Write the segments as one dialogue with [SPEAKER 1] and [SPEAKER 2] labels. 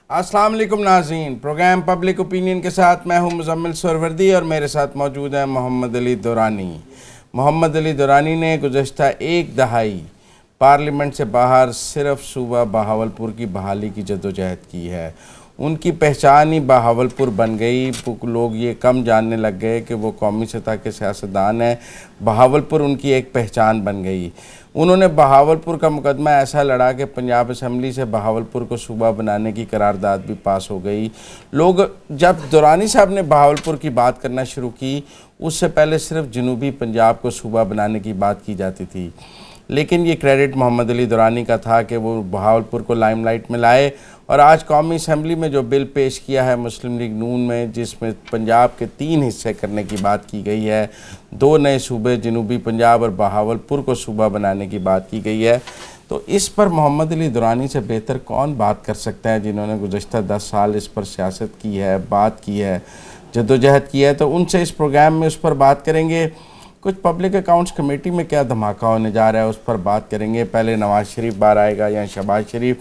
[SPEAKER 1] السلام علیکم ناظرین، پروگرام پبلک اوپینین کے ساتھ میں ہوں مزمل سہروردی اور میرے ساتھ موجود ہیں محمد علی دورانی۔ محمد علی دورانی نے گزشتہ ایک دہائی پارلیمنٹ سے باہر صرف صوبہ بہاولپور کی بحالی کی جدوجہد کی ہے۔ ان کی پہچان ہی بہاولپور بن گئی، لوگ یہ کم جاننے لگ گئے کہ وہ قومی سطح کے سیاستدان ہیں۔ بہاولپور ان کی ایک پہچان بن گئی۔ انہوں نے بہاولپور کا مقدمہ ایسا لڑا کہ پنجاب اسمبلی سے بہاولپور کو صوبہ بنانے کی قرارداد بھی پاس ہو گئی۔ جب دورانی صاحب نے بہاولپور کی بات کرنا شروع کی، اس سے پہلے صرف جنوبی پنجاب کو صوبہ بنانے کی بات کی جاتی تھی، لیکن یہ کریڈٹ محمد علی دورانی کا تھا کہ وہ بہاولپور کو لائم لائٹ میں لائے۔ اور آج قومی اسمبلی میں جو بل پیش کیا ہے مسلم لیگ نون میں، جس میں پنجاب کے 3 حصے کرنے کی بات کی گئی ہے، 2 نئے صوبے جنوبی پنجاب اور بہاولپور کو صوبہ بنانے کی بات کی گئی ہے، تو اس پر محمد علی دورانی سے بہتر کون بات کر سکتا ہے جنہوں نے گزشتہ 10 سال اس پر سیاست کی ہے، بات کی ہے، جدوجہد کی ہے؟ تو ان سے اس پروگرام میں اس پر بات کریں گے۔ کچھ پبلک اکاؤنٹس کمیٹی میں کیا دھماکہ ہونے جا رہا ہے اس پر بات کریں گے۔ پہلے نواز شریف باہر آئے گا یا شہباز شریف،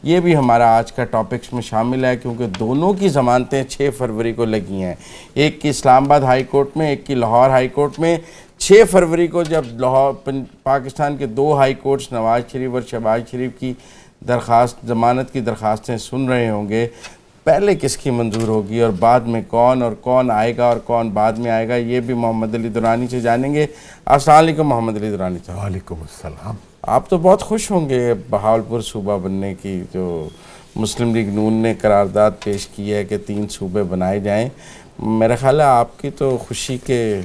[SPEAKER 1] یہ بھی ہمارا آج کا ٹاپکس میں شامل ہے، کیونکہ دونوں کی ضمانتیں 6 فروری کو لگی ہیں، ایک کی اسلام آباد ہائی کورٹ میں، ایک کی لاہور ہائی کورٹ میں۔ 6 فروری کو جب پاکستان کے 2 ہائی کورٹس نواز شریف اور شہباز شریف کی ضمانت کی درخواستیں سن رہے ہوں گے، پہلے کس کی منظور ہوگی اور بعد میں کون آئے گا اور کون بعد میں آئے گا، یہ بھی محمد علی دورانی سے جانیں گے۔ السلام علیکم محمد علی دورانی صاحب۔
[SPEAKER 2] وعلیکم السلام۔
[SPEAKER 1] آپ تو بہت خوش ہوں گے بہاولپور صوبہ بننے کی، جو مسلم لیگ نون نے قرارداد پیش کی ہے کہ 3 صوبے بنائے جائیں۔ میرا خیال ہے آپ کی تو خوشی کے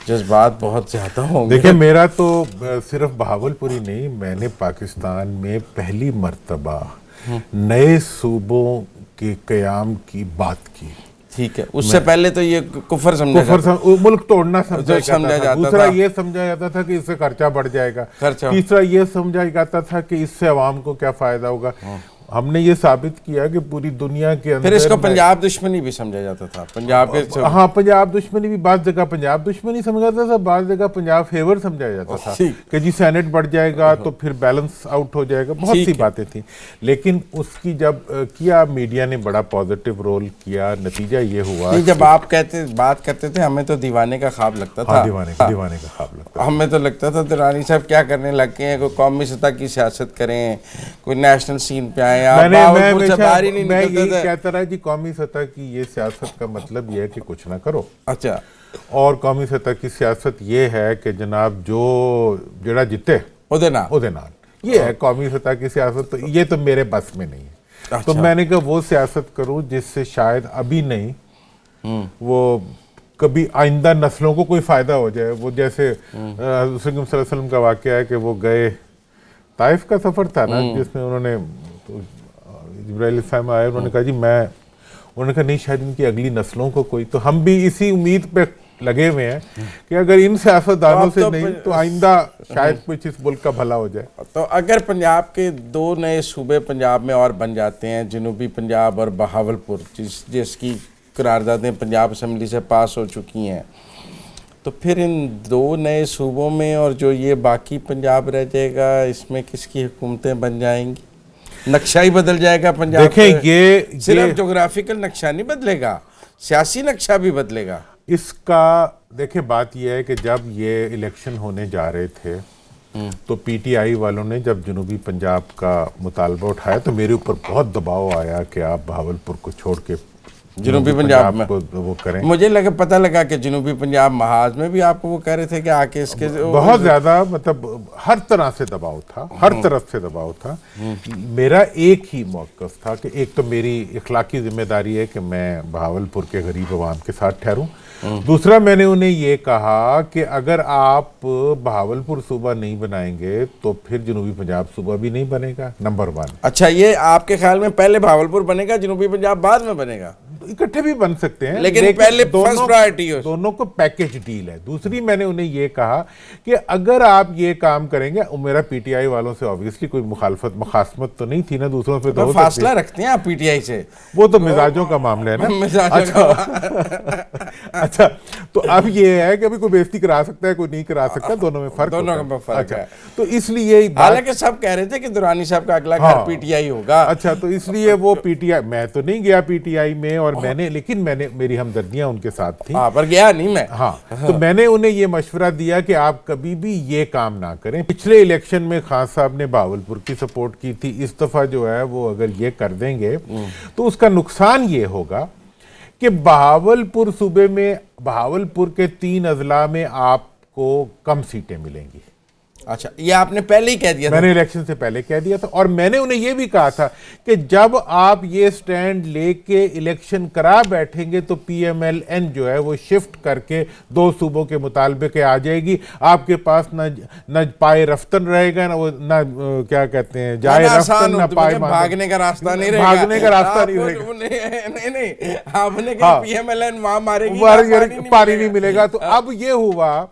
[SPEAKER 1] جذبات بہت زیادہ ہوں گے۔
[SPEAKER 2] دیکھیں، میرا تو صرف بہاولپور ہی نہیں، میں نے پاکستان میں پہلی مرتبہ نئے صوبوں کے قیام کی بات کی۔
[SPEAKER 1] ٹھیک ہے، اس سے پہلے تو یہ کفر سمجھا جاتا،
[SPEAKER 2] ملک توڑنا سمجھا جاتا تھا۔ دوسرا
[SPEAKER 1] تھا،
[SPEAKER 2] یہ سمجھا جاتا تھا کہ اس سے خرچہ بڑھ جائے گا۔
[SPEAKER 1] خرچہ،
[SPEAKER 2] تیسرا یہ سمجھا جاتا تھا کہ اس سے عوام کو کیا فائدہ ہوگا۔ ہم نے یہ ثابت کیا کہ پوری دنیا کے اندر،
[SPEAKER 1] پھر اس کو پنجاب دشمنی بھی سمجھا جاتا تھا، پنجاب کے،
[SPEAKER 2] ہاں پنجاب دشمنی بھی، بعض جگہ پنجاب دشمنی سمجھا جاتا تھا، بعض جگہ پنجاب فیور سمجھا جاتا تھا کہ جی سینٹ بڑھ جائے گا تو پھر بیلنس آؤٹ ہو جائے گا، بہت سی باتیں تھیں۔ لیکن اس کی جب کیا میڈیا نے بڑا پازیٹیو رول کیا، نتیجہ یہ ہوا،
[SPEAKER 1] جب آپ بات کرتے تھے ہمیں تو دیوانے کا خواب لگتا تھا،
[SPEAKER 2] دیوانے کا خواب لگتا،
[SPEAKER 1] ہمیں تو لگتا تھا دورانی صاحب کیا کرنے لگ گئے ہیں، کوئی قومی سطح کی سیاست کریں، کوئی نیشنل سین پہ آئیں،
[SPEAKER 2] میں یہی کہتا رہا جی قومی سطح کی یہ سیاست کا مطلب یہ ہے کہ کچھ نہ کرو۔
[SPEAKER 1] اچھا،
[SPEAKER 2] اور قومی سطح کی سیاست یہ ہے کہ جناب جڑا جتے اودے نال، یہ ہے قومی سطح کی سیاست۔ تو یہ تو میرے بس میں نہیں ہے، تو میں نے کہا وہ سیاست کروں جس سے شاید ابھی نہیں، وہ کبھی آئندہ نسلوں کو کوئی فائدہ ہو جائے۔ وہ جیسے حضرت صلی اللہ علیہ وسلم کا واقعہ ہے کہ وہ گئے، طائف کا سفر تھا نا، جس میں انہوں نے جبرائیل علیہ السلام آئے، انہوں نے کہا جی انہوں نے کہا نہیں شاید ان کی اگلی نسلوں کو کوئی، تو ہم بھی اسی امید پہ لگے ہوئے ہیں کہ اگر ان سیاستدانوں سے نہیں تو آئندہ شاید کچھ اس ملک کا بھلا ہو جائے۔
[SPEAKER 1] تو اگر پنجاب کے 2 نئے صوبے پنجاب میں اور بن جاتے ہیں، جنوبی پنجاب اور بہاولپور، جس کی قراردادیں پنجاب اسمبلی سے پاس ہو چکی ہیں، تو پھر ان 2 نئے صوبوں میں اور جو یہ باقی پنجاب رہ جائے گا، اس میں کس کی حکومتیں بن جائیں گی؟ نقشہ ہی بدل جائے گا پنجاب۔
[SPEAKER 2] دیکھیں یہ
[SPEAKER 1] صرف جغرافیکل نقشہ نہیں بدلے گا، سیاسی نقشہ بھی بدلے گا۔
[SPEAKER 2] اس کا دیکھیں بات یہ ہے کہ جب یہ الیکشن ہونے جا رہے تھے تو پی ٹی آئی والوں نے جب جنوبی پنجاب کا مطالبہ اٹھایا تو میرے اوپر بہت دباؤ آیا کہ آپ بہاولپور کو چھوڑ کے
[SPEAKER 1] جنوبی پنجاب میں
[SPEAKER 2] وہ کریں۔
[SPEAKER 1] مجھے پتہ لگا کہ جنوبی پنجاب محاذ میں بھی آپ کو وہ کہہ رہے تھے کہ آکے اس کے
[SPEAKER 2] بہت زیادہ، مطلب ہر طرح سے دباؤ تھا، ہر طرف سے دباؤ تھا۔ میرا ایک ہی موقف تھا کہ ایک تو میری اخلاقی ذمہ داری ہے کہ میں بہاولپور کے غریب عوام کے ساتھ ٹھہروں، دوسرا میں نے انہیں یہ کہا کہ اگر آپ بہاولپور صوبہ نہیں بنائیں گے تو پھر جنوبی پنجاب صوبہ بھی نہیں بنے گا، نمبر 1۔
[SPEAKER 1] اچھا، یہ آپ کے خیال میں پہلے بہاولپور بنے گا، جنوبی پنجاب بعد میں بنے گا؟
[SPEAKER 2] اکٹھے بھی بن سکتے ہیں
[SPEAKER 1] لیکن پہلے فرسٹ پرائرٹی ہو.
[SPEAKER 2] دونوں کو پیکج ڈیل ہے. دوسری میں نے انہیں یہ کہا کہ اگر آپ یہ کام کریں گے, میرا پی ٹی آئی والوں سے obviously کوئی مخاصمت تو نہیں تھی نا, دوسروں سے تو
[SPEAKER 1] فاصلہ رکھتے ہیں آپ پی ٹی آئی سے,
[SPEAKER 2] وہ تو مزاجوں کا معاملہ ہے نا. اچھا تو اب یہ ہے کہ ابھی کوئی بےزتی کرا سکتا ہے, کوئی نہیں کرا سکتا, دونوں میں فرق ہے. تو اس لیے
[SPEAKER 1] حالانکہ سب کہہ رہے تھے کہ درانی صاحب کا اگلا گھر پی ٹی آئی ہوگا.
[SPEAKER 2] اچھا تو اس لیے وہ پی ٹی آئی, میں تو نہیں گیا پی ٹی آئی میں, اور میں نے لیکن میری ہمدردیاں ان کے ساتھ تھیں.
[SPEAKER 1] پر گیا نہیں میں.
[SPEAKER 2] ہاں تو میں نے انہیں یہ مشورہ دیا کہ آپ کبھی بھی یہ کام نہ کریں. پچھلے الیکشن میں خان صاحب نے بہاولپور کی سپورٹ کی تھی, اس دفعہ جو ہے وہ اگر یہ کر دیں گے تو اس کا نقصان یہ ہوگا کہ بہاولپور صوبے میں, بہاولپور کے 3 اضلاع میں آپ کو کم سیٹیں ملیں گی.
[SPEAKER 1] اچھا یہ آپ نے پہلے ہی کہہ دیا تھا؟
[SPEAKER 2] میں نے الیکشن سے پہلے کہہ دیا تھا, اور میں نے انہیں یہ بھی کہا تھا کہ جب آپ یہ سٹینڈ لے کے الیکشن کرا بیٹھیں گے تو پی ایم ایل این جو ہے وہ شفٹ کر کے 2 صوبوں کے مطالبے کے آ جائے گی. آپ کے پاس نہ پائے رفتن رہے گا, نہ کیا کہتے ہیں جائے رفتن, نہ پائے
[SPEAKER 1] بھاگنے کا راستہ نہیں رہے گا.
[SPEAKER 2] بھاگنے کا راستہ نہیں رہے گا.
[SPEAKER 1] نہیں آپ نے کہا پی ایم ایل این وہاں مارے گی,
[SPEAKER 2] پانی نہیں ملے گا. تو اب یہ ہوا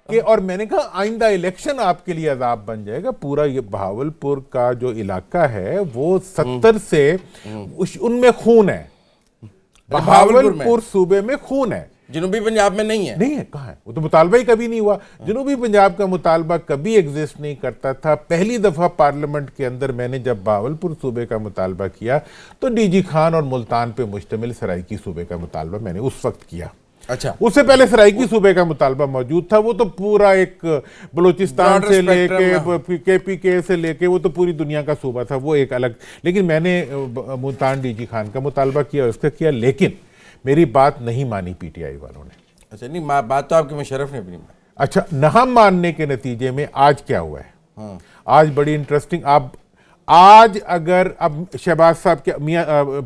[SPEAKER 2] کہ, اور میں نے کہا آئندہ الیکشن آپ کے لیے عذاب بن جائے گا. پورا یہ بہاولپور کا جو علاقہ ہے وہ 70 سے ان میں خون ہے. بہاولپور صوبے میں خون ہے,
[SPEAKER 1] جنوبی پنجاب میں نہیں ہے.
[SPEAKER 2] نہیں ہے, کہاں ہے؟ وہ تو مطالبہ ہی کبھی نہیں ہوا. جنوبی پنجاب کا مطالبہ کبھی ایگزسٹ نہیں کرتا تھا. پہلی دفعہ پارلیمنٹ کے اندر میں نے جب بہاولپور صوبے کا مطالبہ کیا تو ڈی جی خان اور ملتان پہ مشتمل سرائیکی صوبے کا مطالبہ میں نے اس وقت کیا.
[SPEAKER 1] اچھا
[SPEAKER 2] اس سے پہلے سرائیکی صوبے کا مطالبہ موجود تھا. وہ تو پورا ایک بلوچستان سے لے کے کے پی کے سے لے کے وہ تو پوری دنیا کا صوبہ تھا, وہ ایک الگ. لیکن میں نے ملتان ڈی جی خان کا مطالبہ کیا اور اس کا کیا, لیکن میری بات نہیں مانی پی ٹی آئی والوں نے.
[SPEAKER 1] اچھا نہیں, بات تو آپ کی مشرف نے بھی نہیں مانی.
[SPEAKER 2] اچھا نہ ماننے کے نتیجے میں آج کیا ہوا ہے, آج بڑی انٹرسٹنگ. آج اگر اب شہباز صاحب کے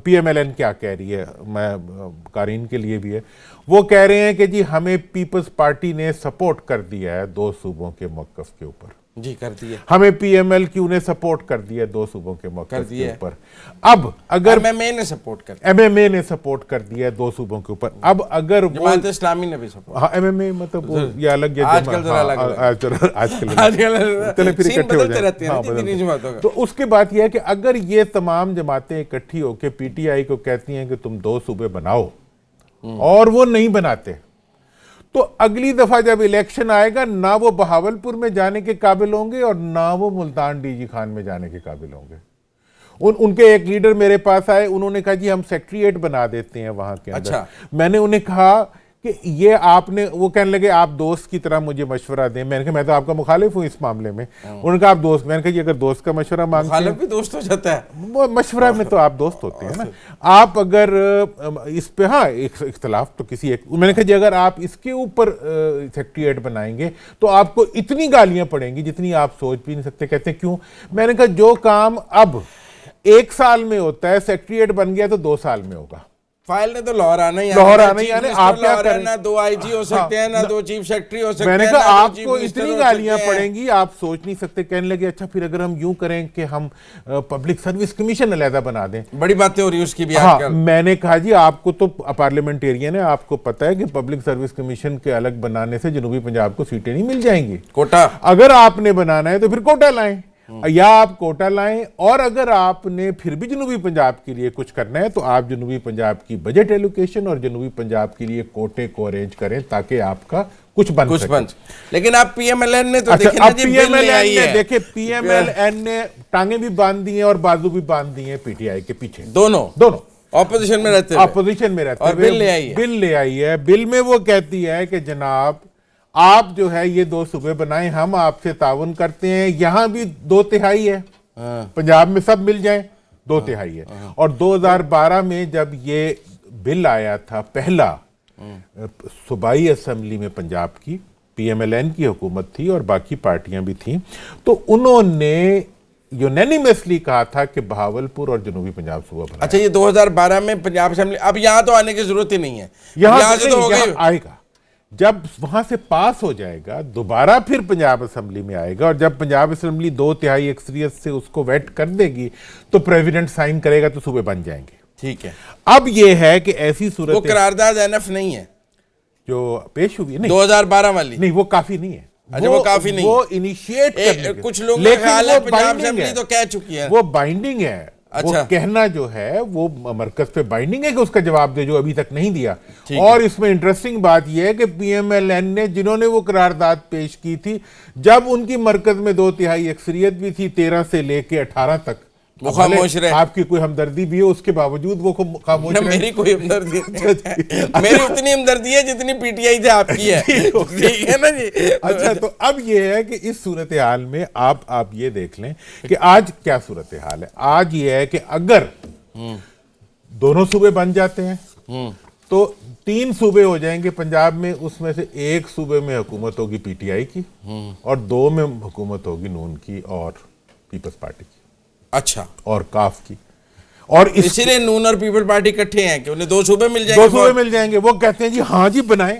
[SPEAKER 2] پی ایم ایل این کیا کہہ رہی ہے, میں قارئین کے لیے بھی ہے, وہ کہہ رہے ہیں کہ جی ہمیں پیپلز پارٹی نے سپورٹ کر دیا ہے 2 صوبوں کے موقف کے اوپر.
[SPEAKER 1] جی کر دیا.
[SPEAKER 2] ہمیں پی ایم ایل کیو نے سپورٹ کر دیا 2 صوبوں کے موقف کے اوپر. اب اگر
[SPEAKER 1] ایم ایم اے نے سپورٹ کر دیا,
[SPEAKER 2] ایم ایم اے نے سپورٹ کر دیا 2 صوبوں کے اوپر. اب اگر
[SPEAKER 1] جماعت اسلامی نے بھی سپورٹ,
[SPEAKER 2] ہاں ایم ایم اے مطلب یہ الگ,
[SPEAKER 1] آج کل
[SPEAKER 2] پھر اکٹھے ہو جائیں. تو اس کے بعد یہ ہے کہ اگر یہ تمام جماعتیں اکٹھی ہو کے پی ٹی آئی کو کہتی ہیں کہ تم 2 صوبے بناؤ اور وہ نہیں بناتے, تو اگلی دفعہ جب الیکشن آئے گا نہ وہ بہاولپور میں جانے کے قابل ہوں گے اور نہ وہ ملتان ڈی جی خان میں جانے کے قابل ہوں گے. ان کے ایک لیڈر میرے پاس آئے, انہوں نے کہا جی ہم سیکٹریٹ بنا دیتے ہیں وہاں کے اندر. میں نے انہیں کہا کہ یہ آپ نے, وہ کہنے لگے آپ دوست کی طرح مجھے مشورہ دیں. میں نے کہا میں تو آپ کا مخالف ہوں اس معاملے میں. انہوں نے کہا آپ دوست, میں نے کہا جی اگر دوست کا مشورہ مانگتے ہیں,
[SPEAKER 1] مخالف بھی دوست ہو جاتا ہے,
[SPEAKER 2] وہ مشورہ میں تو آپ دوست ہوتے ہیں نا. آپ اگر اس پہ, ہاں اختلاف تو کسی ایک, میں نے کہا جی اگر آپ اس کے اوپر سیکٹریٹ بنائیں گے تو آپ کو اتنی گالیاں پڑیں گی جتنی آپ سوچ بھی نہیں سکتے. کہتے ہیں کیوں؟ میں نے کہا جو کام اب 1 سال میں ہوتا ہے سیکٹریٹ بن گیا تو 2 سال میں ہوگا.
[SPEAKER 1] فائل نے تو لاہور آنا ہی
[SPEAKER 2] آنے, آپ کیا کریں,
[SPEAKER 1] نہ 2 آئی جی ہو سکتے ہیں, نہ 2 چیف سیکرٹری ہو سکتے ہیں.
[SPEAKER 2] میں نے کہا آپ کو اتنی گالیاں پڑیں گی آپ سوچ نہیں سکتے. کہنے لگے اچھا پھر اگر ہم یوں کریں کہ ہم پبلک سروس کمیشن علیحدہ بنا دیں.
[SPEAKER 1] بڑی باتیں ہو رہی اس کی بھی.
[SPEAKER 2] میں نے کہا جی آپ کو تو پارلیمنٹیرین ہے, آپ کو پتہ ہے کہ پبلک سروس کمیشن کے الگ بنانے سے جنوبی پنجاب کو سیٹیں نہیں مل جائیں گی.
[SPEAKER 1] کوٹا
[SPEAKER 2] اگر آپ نے بنانا ہے تو پھر کوٹا لائیں, یا آپ کوٹا لائیں, اور اگر آپ نے پھر بھی جنوبی پنجاب کے لیے کچھ کرنا ہے تو آپ جنوبی پنجاب کی بجٹ ایلوکیشن اور جنوبی پنجاب کے لیے کوٹے کو ارینج کریں تاکہ آپ کا کچھ بن سکے.
[SPEAKER 1] لیکن آپ پی ایم ایل این نے تو
[SPEAKER 2] دیکھیں پی ایم ایل این نے ٹانگیں بھی باندھ دی ہیں اور بازو بھی باندھ دی ہیں پی ٹی آئی کے پیچھے.
[SPEAKER 1] دونوں اپوزیشن میں رہتے
[SPEAKER 2] ہیں, بل لے آئی ہے. بل میں وہ کہتی ہے کہ جناب آپ جو ہے یہ 2 صوبے بنائیں, ہم آپ سے تعاون کرتے ہیں. یہاں بھی 2/3 ہے, پنجاب میں سب مل جائیں 2/3 ہے. اور 2012 میں جب یہ بل آیا تھا پہلا صوبائی اسمبلی میں پنجاب کی, پی ایم ایل این کی حکومت تھی اور باقی پارٹیاں بھی تھیں, تو انہوں نے یونینیمسلی کہا تھا کہ بہاولپور اور جنوبی پنجاب صوبہ بنائیں.
[SPEAKER 1] اچھا یہ 2012 میں پنجاب اسمبلی, اب یہاں تو آنے کی ضرورت ہی نہیں ہے,
[SPEAKER 2] یہاں آئے گا جب وہاں سے پاس ہو جائے گا دوبارہ پھر پنجاب اسمبلی میں آئے گا, اور جب پنجاب اسمبلی 2/3 اکثریت سے اس کو ویٹ کر دے گی تو پریزیڈنٹ سائن کرے گا تو صوبے بن جائیں گے.
[SPEAKER 1] ٹھیک ہے.
[SPEAKER 2] اب یہ ہے کہ ایسی صورت
[SPEAKER 1] وہ قرارداد NF نہیں ہے
[SPEAKER 2] جو پیش ہوئی, نہیں
[SPEAKER 1] 2012 والی,
[SPEAKER 2] نہیں وہ کافی نہیں ہے.
[SPEAKER 1] اچھا وہ کافی نہیں,
[SPEAKER 2] وہ انیشیٹ کرنے کے,
[SPEAKER 1] کچھ لوگوں کا خیال ہے پنجاب اسمبلی تو کہہ چکی ہے,
[SPEAKER 2] وہ بائنڈنگ ہے. وہ کہنا جو ہے وہ مرکز پہ بائنڈنگ ہے کہ اس کا جواب دے, جو ابھی تک نہیں دیا. اور اس میں انٹرسٹنگ بات یہ ہے کہ PMLN نے جنہوں نے وہ قرارداد پیش کی تھی, جب ان کی مرکز میں 2/3 اکثریت بھی تھی 13 سے لے کے 18 تک,
[SPEAKER 1] وہ خاموش رہے.
[SPEAKER 2] آپ کی کوئی ہمدردی بھی ہے اس کے باوجود وہ خاموش رہے.
[SPEAKER 1] میری کوئی ہمدردی میری اتنی ہمدردی ہے جتنی PTI سے آپ کی ہے, ٹھیک ہے نا جی.
[SPEAKER 2] اچھا تو اب یہ ہے کہ اس صورتحال میں آپ یہ دیکھ لیں کہ آج کیا صورتحال ہے. آج یہ ہے کہ اگر دونوں صوبے بن جاتے ہیں تو 3 صوبے ہو جائیں گے پنجاب میں, اس میں سے ایک صوبے میں حکومت ہوگی PTI کی اور 2 میں حکومت ہوگی نون کی اور پیپلز پارٹی کی.
[SPEAKER 1] اچھا,
[SPEAKER 2] اور کاف کی. اور
[SPEAKER 1] اسی لیے نون اور پیپل پارٹی اکٹھے ہیں کہ انہیں 2 صوبے مل جائیں گے.
[SPEAKER 2] 2 صوبے مل جائیں گے. وہ کہتے ہیں جی ہاں جی بنائیں,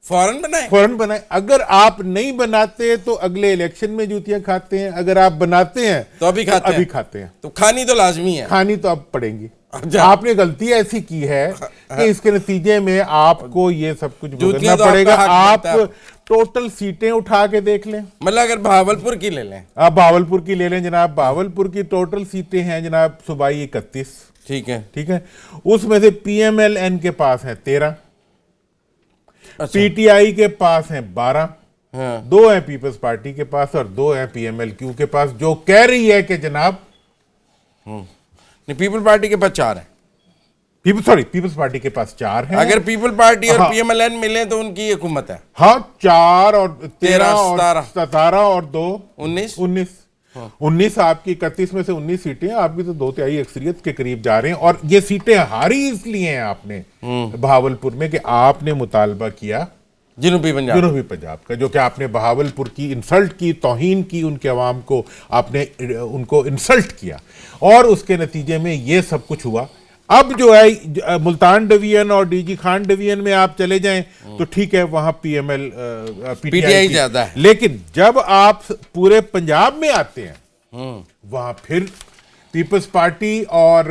[SPEAKER 1] فوراً بنائیں,
[SPEAKER 2] فوراً بنائیں. اگر آپ نہیں بناتے تو اگلے الیکشن میں جوتیاں کھاتے ہیں, اگر آپ بناتے ہیں
[SPEAKER 1] تو ابھی کھاتے ہیں. تو کھانی تو لازمی ہے,
[SPEAKER 2] کھانی تو اب پڑیں گی. آپ نے غلطی ایسی کی ہے کہ اس کے نتیجے میں آپ کو یہ سب کچھ بھگتنا پڑے گا. آپ ٹوٹل سیٹیں اٹھا کے دیکھ لیں,
[SPEAKER 1] مطلب اگر بہاولپور کی لے لیں,
[SPEAKER 2] آپ بہاولپور کی لے لیں جناب. بہاولپور کی ٹوٹل سیٹیں ہیں جناب صوبائی 31.
[SPEAKER 1] ٹھیک ہے,
[SPEAKER 2] ٹھیک ہے. اس میں سے PMLN کے پاس ہیں 13, PTI کے پاس ہیں 12, 2 ہیں پیپلز پارٹی کے پاس اور 2 ہیں PMLQ کے پاس, جو کہہ رہی ہے کہ جناب
[SPEAKER 1] پیپل پارٹی کے پاس 4 ہیں.
[SPEAKER 2] پیپلز پارٹی کے پاس 4 ہیں.
[SPEAKER 1] اگر پیپل پارٹی اور PMLN ملیں تو ان کی حکومت ہے.
[SPEAKER 2] ہاں 4 اور 13 اور 17 اور 2 19 آپ کی 31 میں سے 19 سیٹیں, آپ کی تو 2/3 اکثریت کے قریب جا رہے ہیں. اور یہ سیٹیں ہاری اس لیے ہیں آپ نے بہاولپور میں کہ آپ نے مطالبہ کیا
[SPEAKER 1] جنوبی
[SPEAKER 2] پنجاب کا, جو کہ آپ نے بہاولپور کی انسلٹ کی, توہین کی ان کے عوام کو, آپ نے ان کو انسلٹ کیا اور اس کے نتیجے میں یہ سب کچھ ہوا. اب جو ہے ملتان ڈویژن اور DG خان ڈویژن میں آپ چلے جائیں تو ٹھیک ہے, وہاں PTI
[SPEAKER 1] زیادہ ہے.
[SPEAKER 2] لیکن جب آپ پورے پنجاب میں آتے ہیں وہاں پھر پیپلز پارٹی اور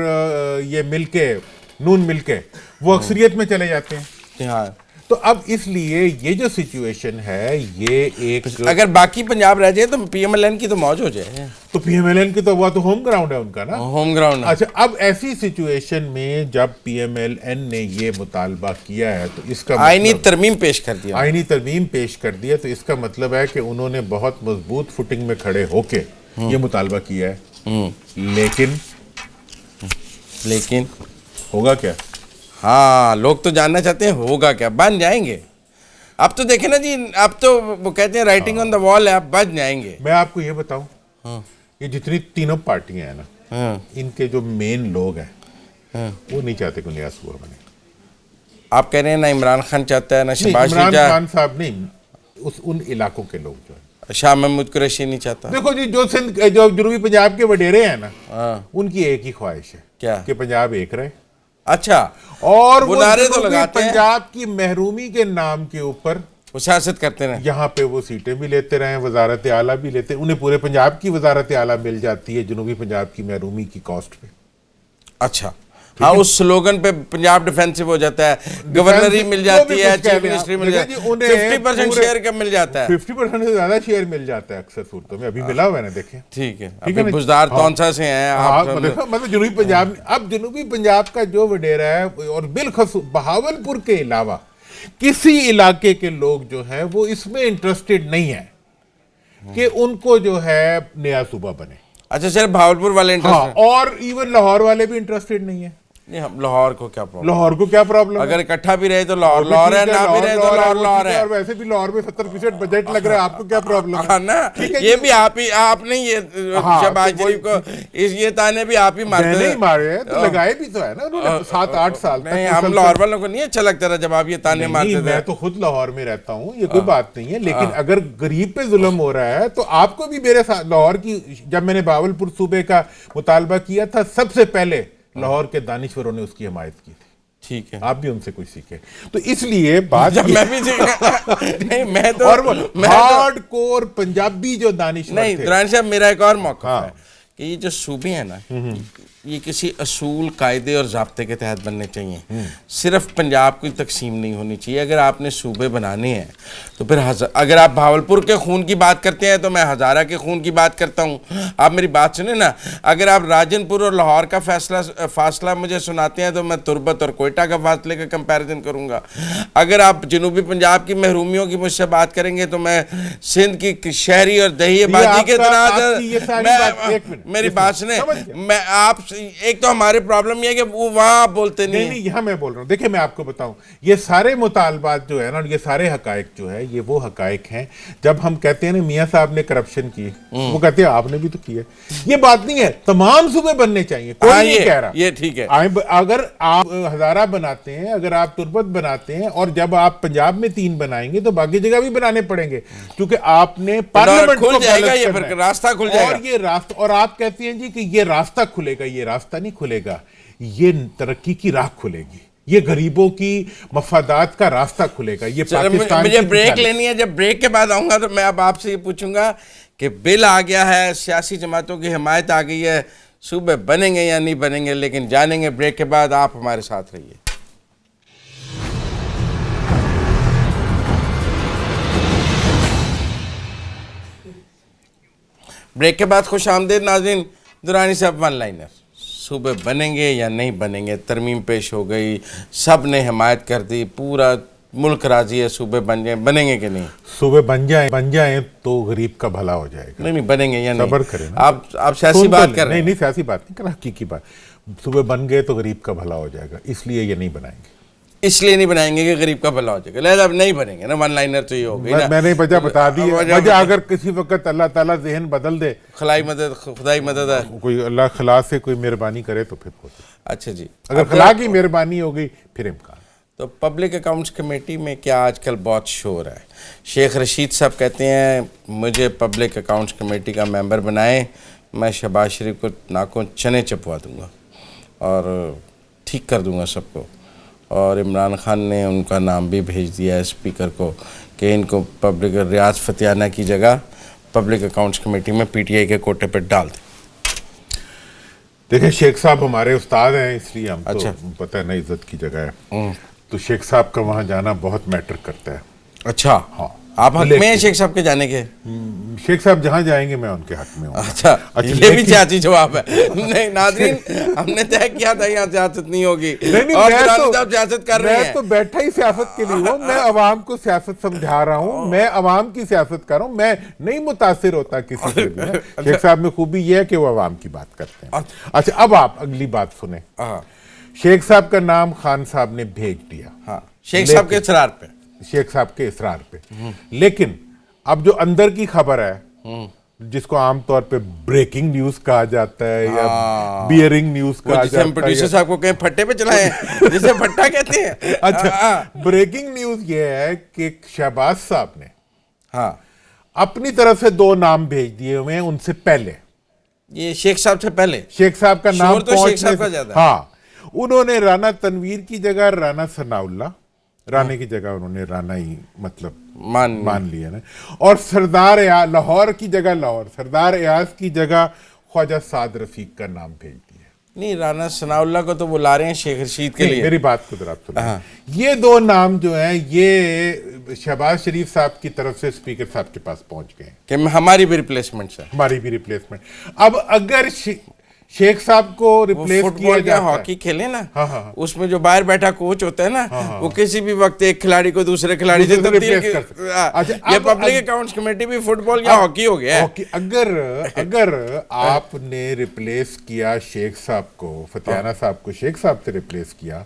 [SPEAKER 2] یہ مل کے نون مل کے وہ اکثریت میں چلے جاتے ہیں.
[SPEAKER 1] ہاں,
[SPEAKER 2] تو اب اس لیے یہ جو سچویشن ہے یہ ایک,
[SPEAKER 1] اگر باقی پنجاب رہ جائے تو PMLN کی تو موج ہو جائے.
[SPEAKER 2] تو PMLN کی تو وہ تو ہوم گراؤنڈ ہے ان کا نا,
[SPEAKER 1] ہوم گراؤنڈ.
[SPEAKER 2] اچھا, اب ایسی سچویشن میں جب PMLN نے یہ مطالبہ کیا ہے تو اس کا
[SPEAKER 1] آئینی ترمیم پیش کر دیا, تو اس کا مطلب ہے کہ انہوں نے بہت مضبوط فوٹنگ میں کھڑے ہو کے یہ مطالبہ کیا ہے. لیکن ہوگا کیا؟ ہاں, لوگ تو جاننا چاہتے ہیں ہوگا کیا. بن جائیں گے. اب تو دیکھیں نا جی, اب تو وہ کہتے ہیں رائٹنگ آن دا وال ہے, اب بن جائیں گے.
[SPEAKER 2] میں آپ کو یہ بتاؤں, یہ جتنی تینوں پارٹیاں ہیں نا, ان کے جو مین لوگ ہیں وہ نہیں چاہتے کہ نیا صوبہ بنے. آپ
[SPEAKER 1] کہہ رہے ہیں نہ عمران خان چاہتا ہے نہ شہباز شریف.
[SPEAKER 2] عمران خان صاحب نہیں, ان علاقوں کے لوگ جو ہیں.
[SPEAKER 1] شاہ محمود قریشی نہیں چاہتا.
[SPEAKER 2] دیکھو جی, جو جنوبی پنجاب کے وڈیرے ہیں نا, ان کی ایک ہی خواہش ہے
[SPEAKER 1] کیا,
[SPEAKER 2] کہ پنجاب ایک رہے.
[SPEAKER 1] اچھا,
[SPEAKER 2] اور وہ جنوبی پنجاب کی محرومی کے نام کے اوپر
[SPEAKER 1] وہ سیاست کرتے رہے,
[SPEAKER 2] یہاں پہ وہ سیٹیں بھی لیتے رہے, وزارت اعلیٰ بھی لیتے, انہیں پورے پنجاب کی وزارت اعلیٰ مل جاتی ہے جنوبی پنجاب کی محرومی کی کاسٹ پہ.
[SPEAKER 1] اچھا, ہاں, اس سلوگن پہ پنجاب ڈیفینسو ہو جاتا ہے, گورنری مل جاتی ہے, چیف منسٹری مل جاتی ہے, 50% شیئر کا مل جاتا ہے,
[SPEAKER 2] 50% سے زیادہ شیئر مل جاتا ہے اکثر صورتوں میں. ابھی ملا ہوا ہے نا, دیکھیں.
[SPEAKER 1] ٹھیک ہے, ابھی بزدار تونسا سے ہیں.
[SPEAKER 2] مطلب جنوبی پنجاب, اب جنوبی پنجاب کا جو وڈیرا ہے اور بالخصوص بہاولپور کے علاوہ کسی علاقے کے لوگ جو ہیں وہ اس میں انٹرسٹڈ نہیں ہیں کہ ان کو جو ہے نیا صوبہ بنے.
[SPEAKER 1] اچھا, صرف بہاولپور والے انٹرسٹڈ,
[SPEAKER 2] اور ایون لاہور والے بھی انٹرسٹڈ نہیں ہیں.
[SPEAKER 1] نہیں, ہم لاہور کو کیا پرابلم,
[SPEAKER 2] لاہور کو کیا پرابلم,
[SPEAKER 1] اگر اکٹھا بھی رہے تو لاہور ہے, نہ بھی رہے تو لاہور ہے.
[SPEAKER 2] اور ویسے بھی لاہور میں 70% بجٹ لگ رہا ہے, آپ کو کیا پرابلم
[SPEAKER 1] ہے نا. یہ بھی آپ نے یہ شہباز شریف کو یہ تانے بھی آپ ہی مارتے ہیں.
[SPEAKER 2] نہیں مارے ہیں, تو لگائے بھی تو ہے نا انہوں نے 7-8 سال تک.
[SPEAKER 1] نہیں, ہم لاہور والوں کو نہیں اچھا لگتا تھا جب آپ یہ تانے مارتے تھے.
[SPEAKER 2] میں تو خود لاہور میں رہتا ہوں, یہ کوئی بات نہیں ہے, لیکن اگر غریب پہ ظلم ہو رہا ہے تو آپ کو بھی میرے ساتھ لاہور کی, جب میں نے بہاولپور صوبے کا مطالبہ کیا تھا سب سے پہلے لاہور کے دانشوروں نے اس کی حمایت کی تھی.
[SPEAKER 1] ٹھیک ہے,
[SPEAKER 2] آپ بھی ان سے کچھ سیکھیں. تو اس لیے بات
[SPEAKER 1] میں بھی نہیں, میں تو
[SPEAKER 2] ہارڈ کور پنجابی جو دانشور
[SPEAKER 1] نہیں. دوران صاحب, میرا ایک اور موقف ہے کہ یہ جو صوبے ہیں نا, یہ کسی اصول قاعدے اور ضابطے کے تحت بننے چاہیے. صرف پنجاب کی تقسیم نہیں ہونی چاہیے. اگر آپ نے صوبے بنانے ہیں تو پھر اگر آپ بھاولپور کے خون کی بات کرتے ہیں تو میں ہزارہ کے خون کی بات کرتا ہوں. آپ میری بات سنیں نا. اگر آپ راجن پور اور لاہور کا فاصلہ مجھے سناتے ہیں تو میں تربت اور کوئٹہ کا فاصلے کا کمپیریزن کروں گا. اگر آپ جنوبی پنجاب کی محرومیوں کی مجھ سے بات کریں گے تو میں سندھ کی شہری اور دیہی آبادی کے میری بات سنیں. میں آپ ایک تو ہمارے پرابلم یہ ہے کہ وہ وہاں بولتے نہیں.
[SPEAKER 2] یہاں میں بول رہا ہوں. دیکھیں میں آپ کو بتاؤں, یہ سارے مطالبات جو ہے نا, یہ سارے حقائق جو ہے یہ وہ حقائق ہیں. جب ہم کہتے ہیں نا میاں صاحب نے کرپشن کی, وہ کہتے ہیں آپ نے بھی تو کی ہے. یہ بات نہیں ہے, تمام صوبے بننے چاہیے, کوئی نہیں کہہ رہا.
[SPEAKER 1] یہ ٹھیک ہے.
[SPEAKER 2] اگر آپ ہزارہ بناتے ہیں, اگر آپ تربت بناتے ہیں, اور جب آپ پنجاب میں 3 بنائیں گے تو باقی جگہ بھی بنانے پڑیں گے, کیونکہ آپ نے پارلیمنٹ کو
[SPEAKER 1] راستہ کھل جائے گا.
[SPEAKER 2] اور یہ راستہ, اور آپ کہتے ہیں جی کہ یہ راستہ کھلے گا. یہ راستہ نہیں کھلے گا, یہ ترقی کی راہ کھلے گی, یہ غریبوں کی مفادات کا راستہ کھلے گا. یہ پاکستان
[SPEAKER 1] مجھے بریک لینی ہے. جب بریک کے بعد آؤں گا تو میں اب آپ سے یہ پوچھوں گا کہ بل آ گیا ہے, سیاسی جماعتوں کی حمایت آ گئی ہے, صوبے بنیں گے یا نہیں بنیں گے, لیکن جانیں گے بریک کے بعد. آپ ہمارے ساتھ رہیے. بریک کے بعد خوش آمدید ناظرین. درانی صاحب ون لائنر, صوبے بنیں گے یا نہیں بنیں گے؟ ترمیم پیش ہو گئی, سب نے حمایت کر دی, پورا ملک راضی ہے, صوبے بنیں گے کہ نہیں؟
[SPEAKER 2] صوبے بن جائیں تو غریب کا بھلا ہو جائے گا.
[SPEAKER 1] نہیں بنیں گے یا نہیں؟
[SPEAKER 2] صبر کریں نا.
[SPEAKER 1] آپ سیاسی بات کر رہے ہیں.
[SPEAKER 2] نہیں سیاسی بات نہیں کر رہا, حقیقی بات. صوبے بن گئے تو غریب کا بھلا ہو جائے گا, اس لیے یہ نہیں بنائیں گے.
[SPEAKER 1] اس لیے نہیں بنائیں گے کہ غریب کا بھلا ہو جائے گا, لہذا اب نہیں بنیں گے نا. ون لائنر تو یہ ہو گئی نا.
[SPEAKER 2] میں نے وجہ بتا دی. وجہ اگر کسی وقت اللہ تعالیٰ ذہن بدل دے,
[SPEAKER 1] خدائی مدد ہے,
[SPEAKER 2] کوئی اللہ خلا سے کوئی مہربانی کرے تو پھر ہوتا.
[SPEAKER 1] اچھا جی,
[SPEAKER 2] اگر خلا کی مہربانی ہو گئی پھر امکان.
[SPEAKER 1] تو پبلک اکاؤنٹس کمیٹی میں کیا آج کل بہت شور ہے. شیخ رشید صاحب کہتے ہیں مجھے پبلک اکاؤنٹس کمیٹی کا ممبر بنائیں, میں شہباز شریف کو ناکوں چنے چپوا دوں گا اور ٹھیک کر دوں گا سب کو. اور عمران خان نے ان کا نام بھی بھیج دیا ہے اسپیکر کو کہ ان کو پبلک ریاض فتیانہ کی جگہ پبلک اکاؤنٹس کمیٹی میں پی ٹی آئی کے کوٹے پہ ڈال دیں.
[SPEAKER 2] دیکھیں شیخ صاحب ہمارے استاد ہیں, اس لیے ہم تو پتہ ہے نا عزت کی جگہ ہے, تو شیخ صاحب کا وہاں جانا بہت میٹر کرتا ہے.
[SPEAKER 1] اچھا,
[SPEAKER 2] ہاں
[SPEAKER 1] آپ حق میں ہیں شیخ صاحب کے جانے کے؟
[SPEAKER 2] شیخ صاحب جہاں جائیں گے میں ان کے حق میں ہوں.
[SPEAKER 1] اچھا, یہ بھی سیاسی جواب ہے. نہیں ناظرین, ہم نے طے کیا تھا یہاں سیاست نہیں ہوگی, اور سیاست کر رہے ہیں.
[SPEAKER 2] میں تو بیٹھا ہی سیاست کے لیے ہوں, میں عوام کو سیاست سمجھا رہا ہوں, میں عوام کی سیاست کر رہا ہوں, میں نہیں متاثر ہوتا کسی سے بھی. شیخ صاحب میں خوبی یہ ہے کہ وہ عوام کی بات کرتے ہیں. اچھا اب آپ اگلی بات سنیں. شیخ صاحب کا نام خان صاحب نے بھیج دیا.
[SPEAKER 1] ہاں, شیخ صاحب کے اصرار پہ,
[SPEAKER 2] شیخ صاحب کے اصرار پہ. لیکن اب جو اندر کی خبر ہے جس کو عام طور پہ بریکنگ نیوز کہا جاتا ہے یا بیئرنگ نیوز کہا جاتا ہے,
[SPEAKER 1] ہم پروڈیوسر صاحب کو کہیں پھٹے پہ چلائیں جسے پھٹا کہتے ہیں.
[SPEAKER 2] اچھا, بریکنگ نیوز یہ ہے کہ شہباز صاحب نے اپنی طرف سے 2 نام بھیج دیے ہوئے ہیں ان سے پہلے.
[SPEAKER 1] یہ شیخ صاحب سے پہلے
[SPEAKER 2] شیخ صاحب کا نام
[SPEAKER 1] تو شیخ صاحب کا زیادہ.
[SPEAKER 2] ہاں, انہوں نے رانا تنویر کی جگہ رانا ثناء اللہ, رانے کی جگہ انہوں نے رانا ہی مطلب مان لیا نا, اور سردار لاہور کی جگہ سردار ایاز کی جگہ خواجہ سعد رفیق کا نام بھیج دیا.
[SPEAKER 1] نہیں, رانا ثناء اللہ کو تو وہ لا رہے ہیں شیخ رشید کے لیے.
[SPEAKER 2] میری بات کو ذرا سنیں. یہ 2 نام جو ہیں یہ شہباز شریف صاحب کی طرف سے اسپیکر صاحب کے پاس پہنچ گئے ہیں
[SPEAKER 1] کہ ہماری بھی ریپلیسمنٹ ہے.
[SPEAKER 2] ہماری بھی ریپلیسمنٹ. اب اگر شیخ صاحب کو ریپلیس کیا جاتا ہے,
[SPEAKER 1] ہاکی کھیلے نا, اس میں جو باہر بیٹھا کوچ ہوتا ہے نا, وہ کسی بھی وقت ایک کھلاڑی کو دوسرے کھلاڑی سے تبدیل کر سکتا ہے. یہ پبلک اکاؤنٹس کمیٹی بھی فٹ بال یا ہاکی ہو گیا ہے.
[SPEAKER 2] اگر آپ نے ریپلیس کیا شیخ صاحب کو, فتیانہ صاحب کو شیخ صاحب سے ریپلیس کیا,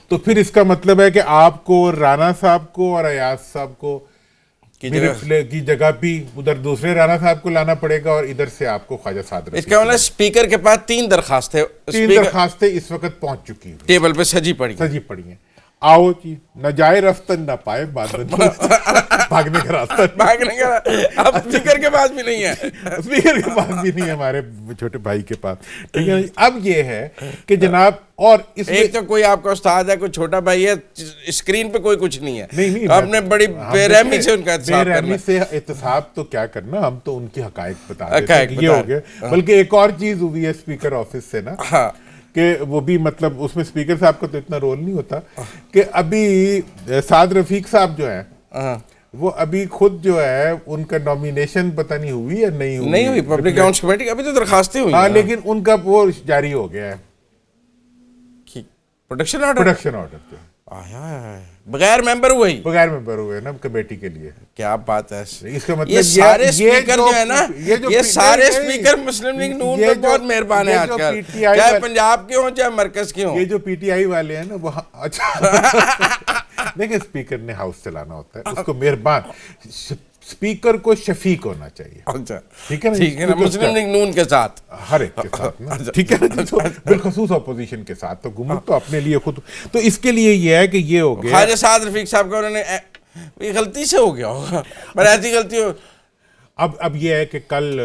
[SPEAKER 2] تو پھر اس کا مطلب ہے کہ آپ کو رانا صاحب کو اور ایاز صاحب کو کی جگہ بھی ادھر دوسرے رانا صاحب کو لانا پڑے گا, اور ادھر سے آپ کو خواجہ سعد رفیق.
[SPEAKER 1] اس کا مطلب اسپیکر کے پاس 3 درخواستیں
[SPEAKER 2] اس وقت پہنچ چکی ہیں,
[SPEAKER 1] ٹیبل پہ سجی پڑی
[SPEAKER 2] ہیں. آؤ جی, نہ جائے رفتن نہ پائے بھاگنے کا راستہ.
[SPEAKER 1] اب اسپیکر کے پاس بھی نہیں ہے,
[SPEAKER 2] اسپیکر کے پاس بھی نہیں ہے, ہمارے چھوٹے بھائی کے پاس. ٹھیک ہے, اب یہ ہے کہ جناب, اور اس
[SPEAKER 1] ایک تو کوئی آپ کا استاد ہے, کوئی چھوٹا بھائی ہے, اسکرین پہ کوئی کچھ نہیں ہے, آپ نے بڑی بے رحمی سے ان کا احتساب کرنا. بے رحمی
[SPEAKER 2] سے احتساب تو کیا کرنا, ہم تو ان کی حقائق بتا دیتے ہیں. یہ ہو گیا. بلکہ ایک اور چیز ہوئی ہے اسپیکر آفس سے نا, کہ وہ بھی مطلب اس میں اسپیکر صاحب کا تو اتنا رول نہیں ہوتا کہ ابھی سعد رفیق صاحب جو ہیں وہ ابھی خود جو ہے ان کا نامینیشن پتہ نہیں ہوئی یا نہیں
[SPEAKER 1] ہوئی پبلک اکاؤنٹس کمیٹی ابھی تو درخواستیں ہوئی
[SPEAKER 2] ہاں لیکن ان کا وہ جاری ہو گیا ہے
[SPEAKER 1] پروٹیکشن آرڈر بغیر ممبر
[SPEAKER 2] ہوئے نا کمیٹی کے لیے.
[SPEAKER 1] کیا بات ہے.
[SPEAKER 2] اس کا مطلب
[SPEAKER 1] یہ سارے اسپیکر جو ہے نا یہ سارے اسپیکر مسلم لیگ نون پر بہت مہربان ہیں آج کل, چاہے پنجاب کے ہوں چاہے مرکز کے ہوں.
[SPEAKER 2] یہ جو پی ٹی آئی والے ہیں نا وہ اچھا دیکھیں اسپیکر نے ہاؤس چلانا ہوتا ہے, اس کو مہربان اسپیکر کو شفیق ہونا چاہیے. ٹھیک ہے نا
[SPEAKER 1] مسلم لیگ نون کے ساتھ
[SPEAKER 2] ہر ایک کے ساتھ ٹھیک ہے نا, بالخصوص اپوزیشن کے ساتھ. تو گمرک تو اپنے لیے خود, تو اس کے لیے یہ ہے کہ یہ ہو گیا
[SPEAKER 1] خواجہ سعد رفیق صاحب کا انہوں نے غلطی سے ہو گیا ہوگا پر ایسی غلطی ہو.
[SPEAKER 2] اب یہ ہے کہ کل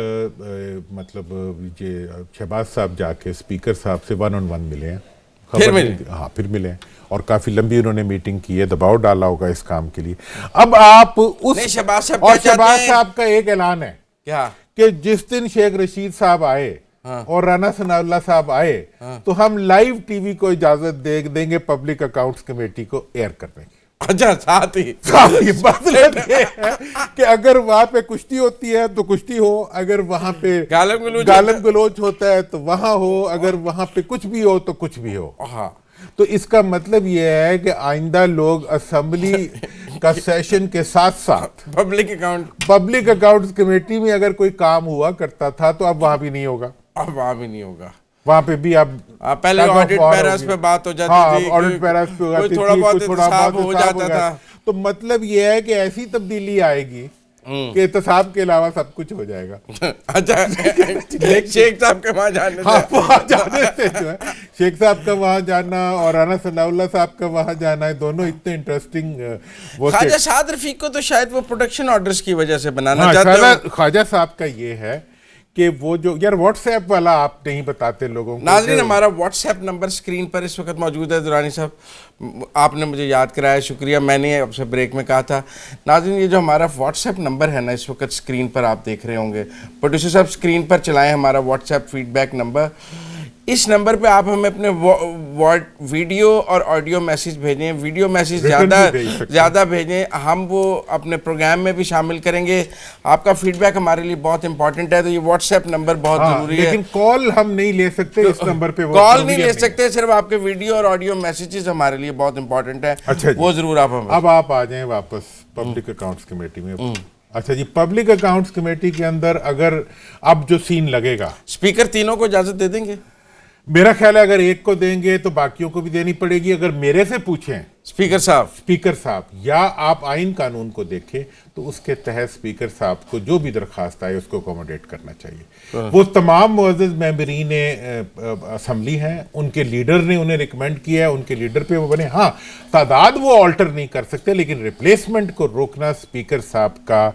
[SPEAKER 2] مطلب یہ شہباز صاحب جا کے اسپیکر صاحب سے 1-on-1 ملے ہیں. پھر ملے ہیں اور کافی لمبی انہوں نے میٹنگ کی ہے, دباؤ ڈالا ہوگا اس کام کے لیے. اب آپ اس
[SPEAKER 1] شہباز
[SPEAKER 2] صاحب کا ایک اعلان ہے
[SPEAKER 1] کیا
[SPEAKER 2] کہ جس دن شیخ رشید صاحب آئے اور رانا ثناء اللہ صاحب آئے تو ہم لائیو ٹی وی کو اجازت دیں گے پبلک اکاؤنٹس کمیٹی کو ایئر کرنے کی.
[SPEAKER 1] اچھا ساتھ ہی
[SPEAKER 2] مطلب یہ ہے کہ اگر وہاں پہ کشتی ہوتی ہے تو کشتی ہو, اگر وہاں پہ گالم گلوچ ہوتا ہے تو وہاں ہو, اگر وہاں پہ کچھ بھی ہو تو کچھ بھی ہو. تو اس کا مطلب یہ ہے کہ آئندہ لوگ اسمبلی کا سیشن کے ساتھ ساتھ پبلک اکاؤنٹس کمیٹی میں اگر کوئی کام ہوا کرتا تھا تو اب وہاں بھی نہیں ہوگا. وہاں پہ بھی اب
[SPEAKER 1] پہلے آڈٹ پیراس پہ بات ہو جاتی تھی,
[SPEAKER 2] آڈٹ پیراس پہ ہو جاتی تھی,
[SPEAKER 1] تھوڑا بہت ہو جاتا تھا.
[SPEAKER 2] تو مطلب یہ ہے کہ ایسی تبدیلی آئے گی کہ احتساب کے علاوہ سب کچھ ہو جائے گا.
[SPEAKER 1] اچھا شیخ صاحب کے وہاں
[SPEAKER 2] جانے سے جو ہے شیخ صاحب کا وہاں جانا اور رانا ثناء اللہ صاحب کا وہاں جانا ہے, دونوں اتنے انٹرسٹنگ.
[SPEAKER 1] خواجہ سعد رفیق کو تو شاید وہ پروٹیکشن آرڈرز کی وجہ سے بنانا چاہتے ہیں.
[SPEAKER 2] خواجہ صاحب کا یہ ہے کہ وہ جو یار واٹس ایپ والا آپ نہیں بتاتے لوگوں کو.
[SPEAKER 1] ناظرین ہمارا واٹس ایپ نمبر سکرین پر اس وقت موجود ہے. درانی صاحب آپ نے مجھے یاد کرایا, شکریہ. میں نے اب سے بریک میں کہا تھا ناظرین یہ جو ہمارا واٹس ایپ نمبر ہے نا اس وقت سکرین پر آپ دیکھ رہے ہوں گے, پروڈیوسر صاحب سکرین پر چلائیں ہمارا WhatsApp feedback number. اس نمبر پہ آپ ہمیں اپنے ویڈیو اور آڈیو میسیج بھیجیں, ویڈیو میسیج زیادہ بھیجیں, ہم وہ اپنے پروگرام میں بھی شامل کریں گے. آپ کا فیڈ بیک ہمارے لیے بہت امپورٹنٹ ہے, تو یہ واٹس ایپ نمبر بہت ضروری ہے.
[SPEAKER 2] لیکن کال ہم نہیں لے سکتے اس نمبر پہ,
[SPEAKER 1] کال نہیں لے سکتے, صرف آپ کے ویڈیو اور آڈیو میسیجز ہمارے لیے بہت امپورٹنٹ ہے. وہ ضرور آپ ہمیں.
[SPEAKER 2] اب آپ آ جائیں واپس پبلک اکاؤنٹس کمیٹی میں. اچھا جی, پبلک اکاؤنٹس کمیٹی کے اندر اگر اب جو سین لگے گا,
[SPEAKER 1] اسپیکر تینوں کو اجازت دے دیں گے؟
[SPEAKER 2] میرا خیال ہے اگر ایک کو دیں گے تو باقیوں کو بھی دینی پڑے گی. اگر میرے سے پوچھیں اسپیکر صاحب یا آپ آئین قانون کو دیکھیں تو اس کے تحت اسپیکر صاحب کو جو بھی درخواست آئے اس کو اکوموڈیٹ کرنا چاہیے. وہ تمام معزز ممبرین اسمبلی ہیں, ان کے لیڈر نے انہیں ریکمینڈ کیا ہے, ان کے لیڈر پہ وہ بنے. ہاں تعداد وہ آلٹر نہیں کر سکتے, لیکن ریپلیسمنٹ کو روکنا اسپیکر صاحب کا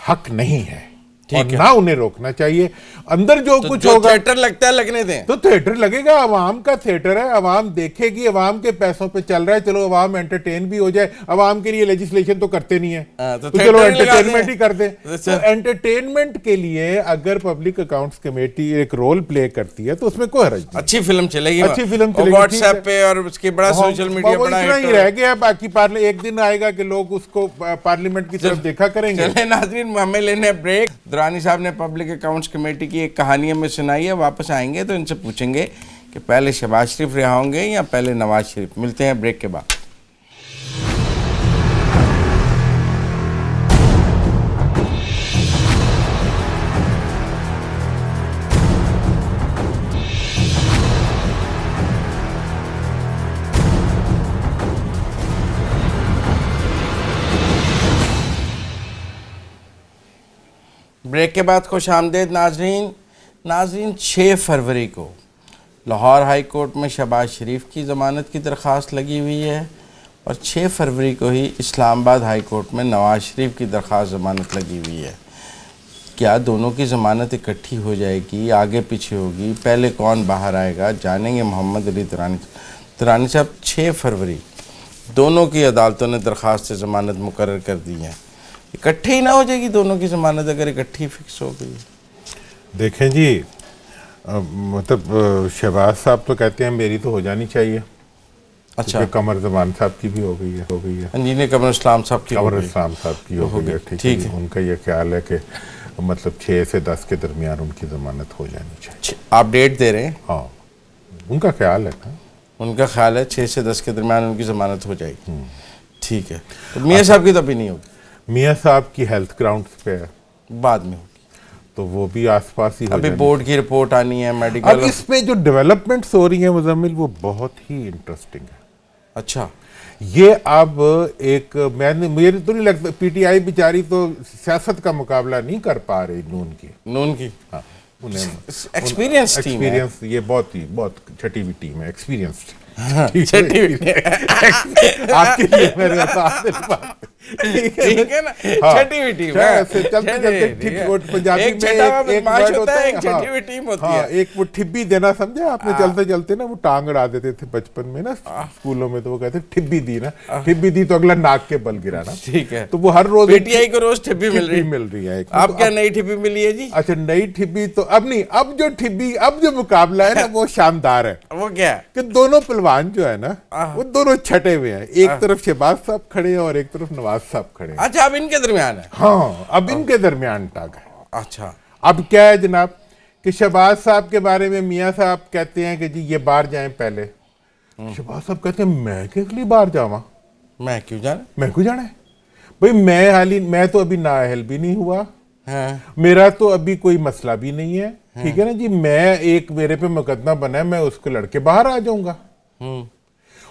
[SPEAKER 2] حق نہیں ہے اور نہ انہیں روکنا چاہیے. اندر جو کچھ ہوگا
[SPEAKER 1] تھیٹر لگتا ہے لگنے دیں,
[SPEAKER 2] تو تھیٹر لگے گا, عوام کا تھیٹر ہے, عوام دیکھے گی, عوام کے پیسوں پہ چل رہا ہے. چلو عوام انٹرٹین بھی ہو جائے, عوام کے لیے لیجسلیشن تو کرتے نہیں ہیں تو چلو انٹرٹینمنٹ ہی کر دیں. تو انٹرٹینمنٹ کے لیے اگر پبلک اکاؤنٹس کمیٹی ایک رول پلے کرتی ہے تو اس میں کوئی حرج نہیں.
[SPEAKER 1] اچھی فلم چلے گی,
[SPEAKER 2] اچھی فلم چلے گی
[SPEAKER 1] واٹس ایپ پہ اور اس کے بڑا سوشل میڈیا بڑا
[SPEAKER 2] اتنا ہی رہ گیا. باقی ایک دن آئے گا کہ لوگ اس کو پارلیمنٹ کی طرف دیکھا کریں گے.
[SPEAKER 1] چلیں ناظرین ہمیں لینے بریک. درانی صاحب نے پبلک اکاؤنٹس کمیٹی کی ایک کہانی ہمیں سنائی ہے, واپس آئیں گے تو ان سے پوچھیں گے کہ پہلے شہباز شریف رہا ہوں گے یا پہلے نواز شریف. ملتے ہیں بریک کے بعد. بریک کے بعد خوش آمدید ناظرین. 6 فروری کو لاہور ہائی کورٹ میں شہباز شریف کی ضمانت کی درخواست لگی ہوئی ہے اور 6 فروری کو ہی اسلام آباد ہائی کورٹ میں نواز شریف کی درخواست ضمانت لگی ہوئی ہے. کیا دونوں کی ضمانت اکٹھی ہو جائے گی, آگے پیچھے ہوگی, پہلے کون باہر آئے گا, جانیں گے محمد علی درانی صاحب. 6 فروری دونوں کی عدالتوں نے درخواست ضمانت مقرر کر دی ہے. اکٹھے ہی نہ ہو جائے گی دونوں کی ضمانت اگر اکٹھی فکس ہو گئی؟
[SPEAKER 2] دیکھیں جی, مطلب شہباز صاحب تو کہتے ہیں میری تو ہو جانی چاہیے.
[SPEAKER 1] اچھا,
[SPEAKER 2] قمر زمان صاحب کی بھی ہو گئی ہے.
[SPEAKER 1] انجینئر قمر اسلام صاحب کی
[SPEAKER 2] قمر اسلام صاحب کی ہو گئی ہے. ٹھیک ہے, ان کا یہ خیال ہے کہ مطلب 6 سے 10 کے درمیان ان کی ضمانت ہو جانی چاہیے.
[SPEAKER 1] آپ ڈیٹ دے رہے ہیں؟
[SPEAKER 2] ہاں, ان کا خیال ہے.
[SPEAKER 1] ان کا خیال ہے 6 سے 10 کے درمیان ان کی ضمانت ہو جائے گی. ٹھیک ہے, تو میاں صاحب کی تو ابھی نہیں ہوگی.
[SPEAKER 2] میاں صاحب کی ہیلتھ گراؤنڈز پہ ہے,
[SPEAKER 1] بعد میں ہوگی,
[SPEAKER 2] تو وہ بھی آس پاس ہی ہو
[SPEAKER 1] ابھی
[SPEAKER 2] جائے.
[SPEAKER 1] بورڈ کی رپورٹ آنی ہے میڈیکل.
[SPEAKER 2] اب اس میں جو ڈیولپمنٹس ہو رہی ہیں مزمل, وہ بہت ہی انٹرسٹنگ ہے.
[SPEAKER 1] اچھا,
[SPEAKER 2] یہ اب ایک مجھے تو نہیں لگتا پی ٹی آئی بیچاری تو سیاست کا مقابلہ نہیں کر پا رہی نون کی. ہاں,
[SPEAKER 1] ایکسپیرینس
[SPEAKER 2] یہ بہت چھٹی ہوئی ٹیم ہے, ایکسپیرینسڈ. آپ کے لیے میرے ٹھیک ہے نا, چھٹی ہوئی ٹیم ہے. پنجابی میں ایک وہ ٹھبی دینا سمجھا آپ نے, چلتے چلتے نا وہ ٹانگ اڑا دیتے تھے بچپن میں نا اسکولوں میں, تو وہ کہتے ٹھبی دی نا, ٹھبی دی تو اگلا ناک کے بل گرانا.
[SPEAKER 1] ٹھیک ہے,
[SPEAKER 2] تو وہ ہر روز
[SPEAKER 1] پی ٹی آئی کو روز ٹھبی
[SPEAKER 2] مل رہی ہے.
[SPEAKER 1] آپ کیا نئی ٹھبی ملی ہے جی؟
[SPEAKER 2] اچھا, نئی ٹھبی تو اب نہیں, اب جو مقابلہ ہے نا وہ شاندار ہے.
[SPEAKER 1] وہ کیا ہے
[SPEAKER 2] کہ دونوں پہلوان جو ہے نا وہ دونوں چھٹے ہوئے ہیں. ایک طرف شہباز صاحب کھڑے ہیں اور ایک طرف نواز صاحب کھڑے ہیں.
[SPEAKER 1] اچھا, اب ان کے درمیان ہے.
[SPEAKER 2] ہاں, اب ان کے درمیان ٹاگ ہے.
[SPEAKER 1] اچھا,
[SPEAKER 2] اب کیا ہے جناب کہ شہباز صاحب کے بارے میں میاں صاحب کہتے ہیں کہ جی یہ باہر جائیں پہلے. شہباز صاحب کہتے ہیں میں کس لیے باہر جاواں,
[SPEAKER 1] میں کیوں
[SPEAKER 2] جانا ہے بھئی, میں تو ابھی نااہل بھی نہیں ہوا, میرا تو ابھی کوئی مسئلہ بھی نہیں ہے. ٹھیک ہے نا جی, میرے پہ مقدمہ بنا ہے, میں اس کو لڑ کے باہر آ جاؤں گا.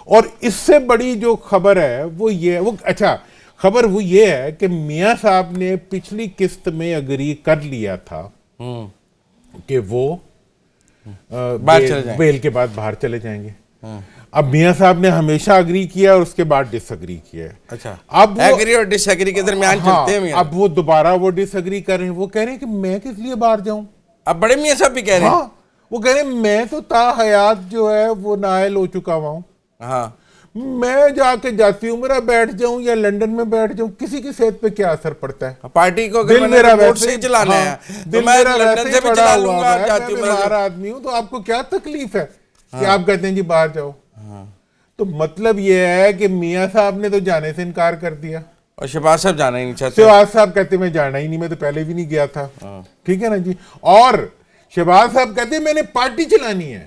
[SPEAKER 2] اور اس سے بڑی جو خبر ہے وہ یہ, اچھا خبر وہ یہ ہے کہ میاں صاحب نے پچھلی قسط میں اگری کر لیا تھا کہ وہ بیل کے بعد باہر چلے جائیں گے. اب میاں صاحب نے ہمیشہ اگری کیا اور اس کے بعد ڈس اگری کیا ہے.
[SPEAKER 1] اچھا, اب ایگری اور ڈس ایگری کے درمیان چلتے ہیں.
[SPEAKER 2] اب وہ دوبارہ وہ ڈس ایگری کر رہے ہیں. وہ کہہ رہے ہیں کہ میں کس لیے باہر جاؤں.
[SPEAKER 1] اب بڑے میاں صاحب بھی کہہ رہے ہیں.
[SPEAKER 2] وہ کہہ رہے ہیں میں تو تا حیات جو ہے وہ نااہل ہو چکا ہوں. میں جا کے جاتی عمرہ بیٹھ جاؤں یا لنڈن میں بیٹھ جاؤں, کسی کی صحت پہ کیا اثر پڑتا ہے.
[SPEAKER 1] پارٹی کو
[SPEAKER 2] دل میرا ویسے
[SPEAKER 1] ہی چلانا ہے,
[SPEAKER 2] دل میرا ویسے ہی پڑا ہوا ہے, میں بیمار آدمی ہوں, تو آپ کو کیا تکلیف ہے کہ آپ کہتے ہیں جی باہر جاؤ. تو مطلب یہ ہے کہ میاں صاحب نے تو جانے سے انکار کر دیا,
[SPEAKER 1] اور شہباز صاحب جانا ہی نہیں چاہتے.
[SPEAKER 2] شہباز صاحب کہتے ہیں میں جانا ہی نہیں, میں تو پہلے بھی نہیں گیا تھا. ٹھیک ہے نا جی, اور شہباز صاحب کہتے ہیں میں نے پارٹی چلانی ہے.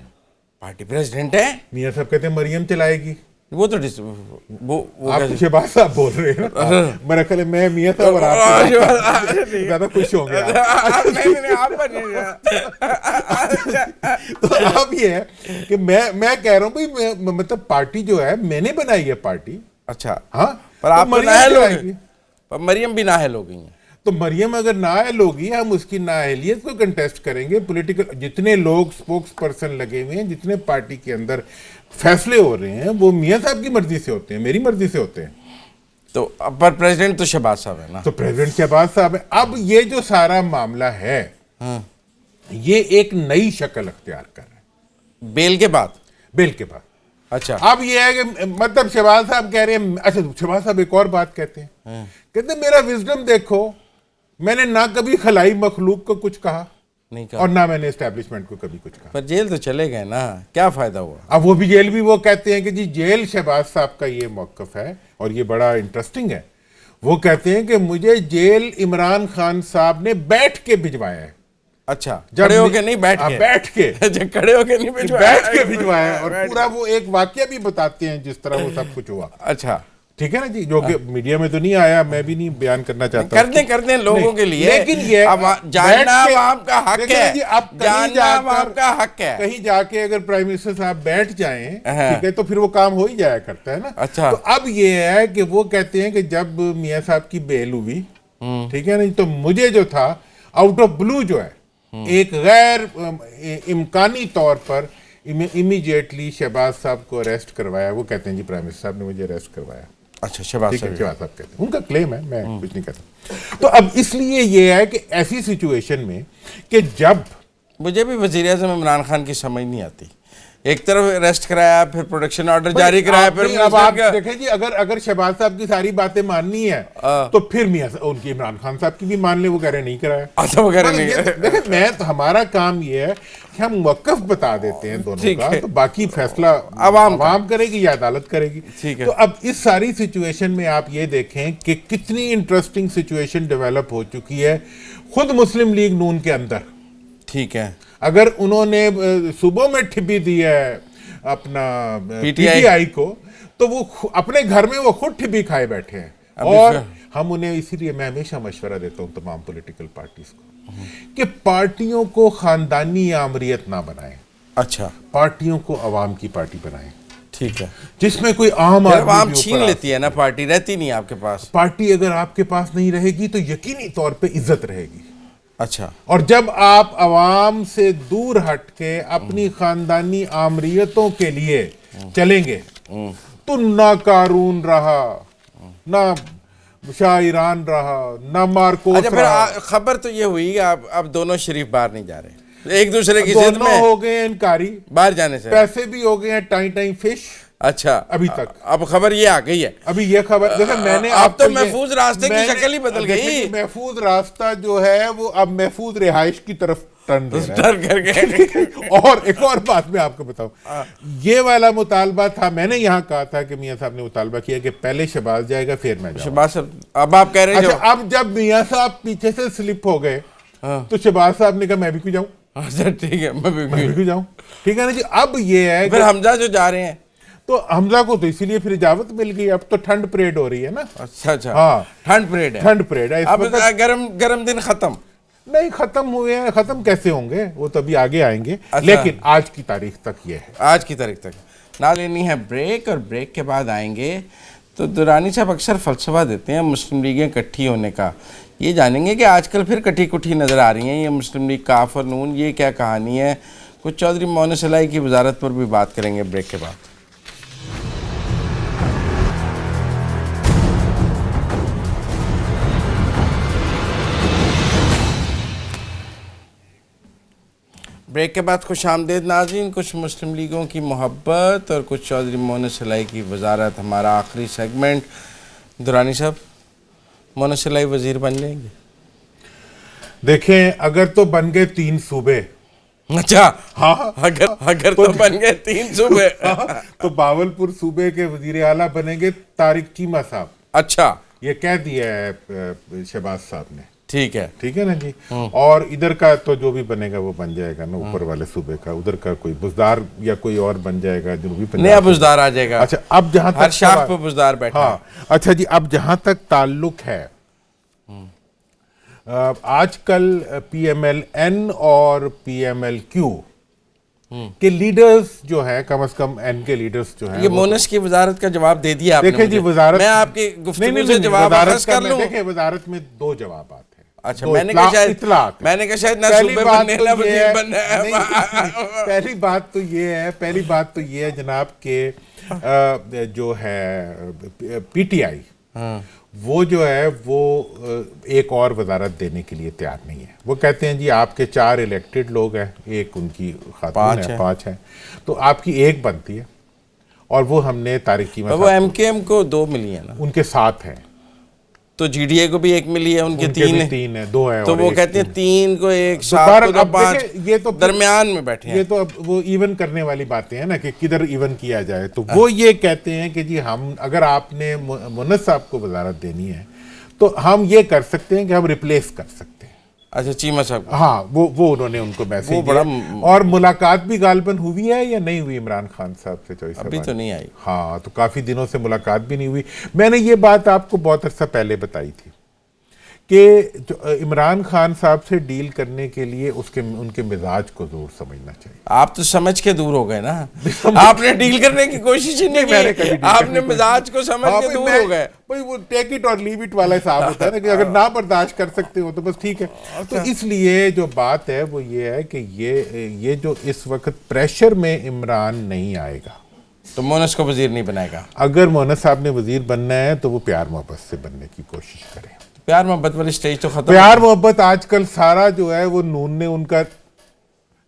[SPEAKER 1] پارٹی پریزیڈنٹ ہے. میاں
[SPEAKER 2] صاحب کہتے ہیں مریم چلائے گی.
[SPEAKER 1] وہ تو
[SPEAKER 2] آپ شہباز صاحب بول رہے ہیں, میرا خیال ہے میں میاں صاحب اور آپ زیادہ خوش ہوں گے. تو اب یہ ہے کہ میں کہہ رہا ہوں بھائی, مطلب پارٹی جو ہے میں نے بنائی ہے پارٹی.
[SPEAKER 1] اچھا,
[SPEAKER 2] ہاں,
[SPEAKER 1] پر آپ نااہل ہو گئی, مریم بھی نااہل ہو گئی ہیں.
[SPEAKER 2] تو مریم اگر نااہل ہوگی, ہم اس کی نااہلیت کو کنٹیسٹ کریں گے. پولیٹیکل جتنے لوگ سپوکس پرسن لگے ہوئے ہیں, جتنے پارٹی کے اندر فیصلے ہو رہے ہیں, وہ میاں صاحب کی مرضی سے ہوتے ہیں, میری مرضی سے ہوتے ہیں.
[SPEAKER 1] تو پر پریزیڈنٹ تو شہباز صاحب ہے نا.
[SPEAKER 2] تو پریزیڈنٹ شہباز صاحب ہے. اب یہ جو سارا معاملہ ہے یہ ایک نئی شکل اختیار کر رہا ہے
[SPEAKER 1] بیل کے بعد. اچھا,
[SPEAKER 2] اب یہ ہے کہ مطلب شہباز صاحب کہہ رہے ہیں. اچھا, شہباز صاحب ایک اور بات کہتے ہیں, کہتے ہیں میرا وزڈم دیکھو, میں نے نہ کبھی خلائی مخلوق کو کچھ کہا
[SPEAKER 1] نہیں کہا,
[SPEAKER 2] اور نہ میں نے اسٹیبلشمنٹ کو کبھی کچھ کہا.
[SPEAKER 1] پر جیل تو چلے گئے نا, کیا فائدہ ہوا.
[SPEAKER 2] اب وہ بھی جیل بھی, وہ کہتے ہیں کہ جی جیل شہباز صاحب کا یہ موقف ہے, اور یہ بڑا انٹرسٹنگ ہے. وہ کہتے ہیں کہ مجھے جیل عمران خان صاحب نے بیٹھ کے بھجوایا ہے.
[SPEAKER 1] اچھا, کھڑے ہو کے نہیں,
[SPEAKER 2] بیٹھ کے
[SPEAKER 1] کھڑے ہو کے نہیں,
[SPEAKER 2] بیٹھ کے بھجوایا ہے. اور پورا وہ ایک واقعہ بھی بتاتے ہیں جس طرح وہ سب کچھ ہوا.
[SPEAKER 1] اچھا,
[SPEAKER 2] ٹھیک ہے نا جی, جو کہ میڈیا میں تو نہیں آیا, میں بھی نہیں بیان کرنا چاہتا.
[SPEAKER 1] کر دیں لوگوں کے لیے,
[SPEAKER 2] لیکن یہ
[SPEAKER 1] جاننا عوام کا حق ہے. جاننا عوام کا حق ہے.
[SPEAKER 2] کہیں جا کے اگر پرائم منسٹر صاحب بیٹھ جائیں, ٹھیک ہے, تو پھر وہ کام ہو ہی جایا کرتا ہے نا.
[SPEAKER 1] اچھا,
[SPEAKER 2] تو اب یہ ہے کہ وہ کہتے ہیں کہ جب میاں صاحب کی بیل ہوئی, ٹھیک ہے نا, تو مجھے جو تھا آؤٹ آف بلو جو ہے, ایک غیر امکانی طور پر امیجیٹلی شہباز صاحب کو اریسٹ کروایا. وہ کہتے ہیں جی پرائم منسٹر صاحب نے مجھے اریسٹ کروایا.
[SPEAKER 1] اچھا, شہباز صاحب
[SPEAKER 2] کہتے ہیں, ان کا کلیم ہے, میں کچھ نہیں کہتا. تو اب اس لیے یہ ہے کہ ایسی سچویشن میں کہ جب
[SPEAKER 1] مجھے بھی وزیر اعظم عمران خان کی سمجھ نہیں آتی ایک طرف اریسٹ کرایا, پھر پروڈکشن آرڈر جاری کرایا, پھر
[SPEAKER 2] اب آپ دیکھیں جی, اگر شہباز صاحب کی ساری باتیں ماننی ہے تو پھر میاں ان کی عمران خان صاحب کی بھی مان لیں, وہ کہہ رہے نہیں کرایا. دیکھیں ہمارا کام یہ ہے کہ ہم موقف بتا دیتے ہیں دونوں کا, تو باقی فیصلہ عوام کرے گی یا عدالت کرے گی. تو اب اس ساری سچویشن میں آپ یہ دیکھیں کہ کتنی انٹرسٹنگ سچویشن ڈیولپ ہو چکی ہے خود مسلم لیگ نون کے اندر.
[SPEAKER 1] ٹھیک ہے,
[SPEAKER 2] اگر انہوں نے صوبوں میں ٹھبی دی ہے اپنا پی ٹی آئی کو, تو وہ اپنے گھر میں وہ خود ٹھبی کھائے بیٹھے ہیں. اور ہم انہیں اسی لیے میں ہمیشہ مشورہ دیتا ہوں تمام پولیٹیکل پارٹیز کو کہ پارٹیوں کو خاندانی آمریت نہ بنائیں.
[SPEAKER 1] اچھا,
[SPEAKER 2] پارٹیوں کو عوام کی پارٹی بنائیں.
[SPEAKER 1] ٹھیک ہے,
[SPEAKER 2] جس میں کوئی عام
[SPEAKER 1] عوام چھین لیتی ہے نا, پارٹی رہتی نہیں آپ کے پاس.
[SPEAKER 2] پارٹی اگر آپ کے پاس نہیں رہے گی تو یقینی طور پہ عزت رہے گی.
[SPEAKER 1] اچھا, اور
[SPEAKER 2] جب آپ عوام سے دور ہٹ کے اپنی خاندانی آمریتوں کے لیے چلیں گے تو نہ قارون رہا, نہ شاعران رہا, نہ مارکوس رہا.
[SPEAKER 1] خبر تو یہ ہوئی کہ اب دونوں شریف باہر نہیں جا رہے, ایک دوسرے کی ضد
[SPEAKER 2] میں ہو گئے انکاری
[SPEAKER 1] باہر جانے سے,
[SPEAKER 2] پیسے بھی ہو گئے ہیں ٹائیں فش.
[SPEAKER 1] اچھا,
[SPEAKER 2] ابھی تک
[SPEAKER 1] اب خبر یہ آ گئی ہے.
[SPEAKER 2] ابھی یہ خبر دیکھیں میں نے
[SPEAKER 1] اب تو محفوظ راستے کی شکل ہی بدل گئی.
[SPEAKER 2] محفوظ راستہ جو ہے وہ اب محفوظ رہائش کی طرف ٹرن
[SPEAKER 1] کر گئے.
[SPEAKER 2] اور ایک اور بات میں آپ کو بتاؤں, یہ والا مطالبہ تھا, میں نے یہاں کہا تھا کہ میاں صاحب نے مطالبہ کیا کہ پہلے شہباز جائے گا پھر میں جاؤں.
[SPEAKER 1] شہباز صاحب اب آپ کہہ رہے ہیں,
[SPEAKER 2] اب جب میاں صاحب پیچھے سے سلپ ہو گئے تو شہباز صاحب نے کہا میں بھی کیوں جاؤں.
[SPEAKER 1] اچھا ٹھیک ہے, میں بھی
[SPEAKER 2] کیوں جاؤں. ٹھیک ہے نا جی. اب یہ ہے
[SPEAKER 1] پھر حمزہ جو جا رہے ہیں,
[SPEAKER 2] تو حمزہ کو تو اسی لیے پھر اجازت مل گئی. اب تو ٹھنڈ پریڈ ہو رہی ہے نا.
[SPEAKER 1] اچھا اچھا,
[SPEAKER 2] ہاں
[SPEAKER 1] ٹھنڈ پریڈ ہے.
[SPEAKER 2] ٹھنڈ پریڈ ہے.
[SPEAKER 1] اب گرم دن ختم
[SPEAKER 2] نہیں, ختم ہوئے ہیں. ختم کیسے ہوں گے, وہ تو ابھی آگے آئیں گے. لیکن آج کی تاریخ تک یہ ہے.
[SPEAKER 1] آج کی تاریخ تک نہ لینی ہے بریک, اور بریک کے بعد آئیں گے تو درانی صاحب اکثر فلسفہ دیتے ہیں مسلم لیگیں اکٹھی ہونے کا. یہ جانیں گے کہ آج کل پھر کٹھی کٹھی نظر آ رہی ہیں یہ مسلم لیگ, کاف اور نون, یہ کیا کہانی ہے. کچھ چودھری معین صلاحی کی وزارت پر بھی بات کریں گے بریک کے بعد. بریک کے بعد خوش آمدید ناظرین. کچھ مسلم لیگوں کی محبت اور کچھ چودھری معین صلاحی کی وزارت, ہمارا آخری سیگمنٹ. درانی صاحب, معین صلاحی وزیر بن جائیں گے؟
[SPEAKER 2] دیکھیں, اگر تو بن گئے 3 صوبے.
[SPEAKER 1] اچھا, ہاں, اگر تو بن گئے 3 صوبے
[SPEAKER 2] تو باولپور صوبے کے وزیر اعلیٰ بنیں گے طارق چیمہ صاحب.
[SPEAKER 1] اچھا,
[SPEAKER 2] یہ کہہ دیا ہے شہباز صاحب نے.
[SPEAKER 1] ٹھیک ہے
[SPEAKER 2] نا جی. اور ادھر کا تو جو بھی بنے گا وہ بن جائے گا نا, اوپر والے صوبے کا. ادھر کا کوئی بزدار یا کوئی اور بن جائے گا, جنوبی پنجاب
[SPEAKER 1] نیا بزدار آ جائے گا.
[SPEAKER 2] اچھا, اب جہاں تک
[SPEAKER 1] ہر شاخ پہ بزدار بیٹھا.
[SPEAKER 2] ہاں اچھا جی, اب جہاں تک تعلق ہے, آج کل پی ایم ایل این اور پی ایم ایل کیو کے لیڈرز جو ہیں, کم از کم این کے لیڈرز جو ہیں,
[SPEAKER 1] یہ مونس کی وزارت کا جواب دے دیا آپ نے.
[SPEAKER 2] دیکھیں جی, وزارت
[SPEAKER 1] میں آپ کی گفتگو سے جواب اخذ کر لوں.
[SPEAKER 2] دیکھیں, وزارت میں 2 جوابات ہیں.
[SPEAKER 1] اچھا, میں نے کہا شاید نہ صوبے بننے نہ وزیر بننا ہے.
[SPEAKER 2] پہلی بات تو یہ ہے جناب کہ جو ہے پی ٹی آئی وہ جو ہے وہ ایک اور وزارت دینے کے لیے تیار نہیں ہے. وہ کہتے ہیں جی آپ کے 4 الیکٹڈ لوگ ہیں, ایک ان کی خاتون ہے, 5 ہیں, تو آپ کی 1 بنتی ہے. اور وہ ہم نے طارق چیمہ,
[SPEAKER 1] وہ ایم کے ایم کو 2 ملی ہیں نا,
[SPEAKER 2] ان کے 7 ہیں.
[SPEAKER 1] تو جی ڈی اے کو بھی 1 ملی ہے, ان کے 3
[SPEAKER 2] ہیں, 2 ہیں.
[SPEAKER 1] تو وہ کہتے ہیں 3 کو 1 7 کو 5,
[SPEAKER 2] یہ تو
[SPEAKER 1] درمیان میں بیٹھے ہیں.
[SPEAKER 2] یہ تو اب وہ ایون کرنے والی باتیں ہیں نا کہ کدھر ایون کیا جائے. تو وہ یہ کہتے ہیں کہ جی ہم, اگر آپ نے مونس صاحب کو وزارت دینی ہے تو ہم یہ کر سکتے ہیں کہ ہم ریپلیس کر سکتے ہیں.
[SPEAKER 1] اچھا, چیمہ صاحب,
[SPEAKER 2] ہاں, وہ انہوں نے ان کو میسج دیا. اور ملاقات بھی غالباً ہوئی ہے یا نہیں ہوئی عمران خان صاحب سے؟
[SPEAKER 1] ابھی تو نہیں آئی.
[SPEAKER 2] ہاں, تو کافی دنوں سے ملاقات بھی نہیں ہوئی. میں نے یہ بات آپ کو بہت عرصہ پہلے بتائی تھی کہ عمران خان صاحب سے ڈیل کرنے کے لیے ان کے مزاج کو ضرور سمجھنا چاہیے.
[SPEAKER 1] آپ تو سمجھ کے دور ہو گئے نا, آپ نے ڈیل کرنے کی کوشش ہی نہیں کی, آپ نے مزاج کو سمجھ کے دور ہو گئے.
[SPEAKER 2] بھائی وہ ٹیک اٹ اور لیو اٹ والا حساب ہوتا ہے نا, کہ اگر نہ برداشت کر سکتے ہو تو بس ٹھیک ہے. تو اس لیے جو بات ہے وہ یہ ہے کہ یہ جو اس وقت پریشر میں عمران نہیں آئے گا
[SPEAKER 1] تو مونس کو وزیر نہیں بنائے گا.
[SPEAKER 2] اگر مونس صاحب نے وزیر بننا ہے تو وہ پیار محبت سے بننے کی کوشش کریں.
[SPEAKER 1] پیار محبت والی سٹیج تو ختم.
[SPEAKER 2] پیار محبت آج کل سارا جو ہے وہ نون نے ان کا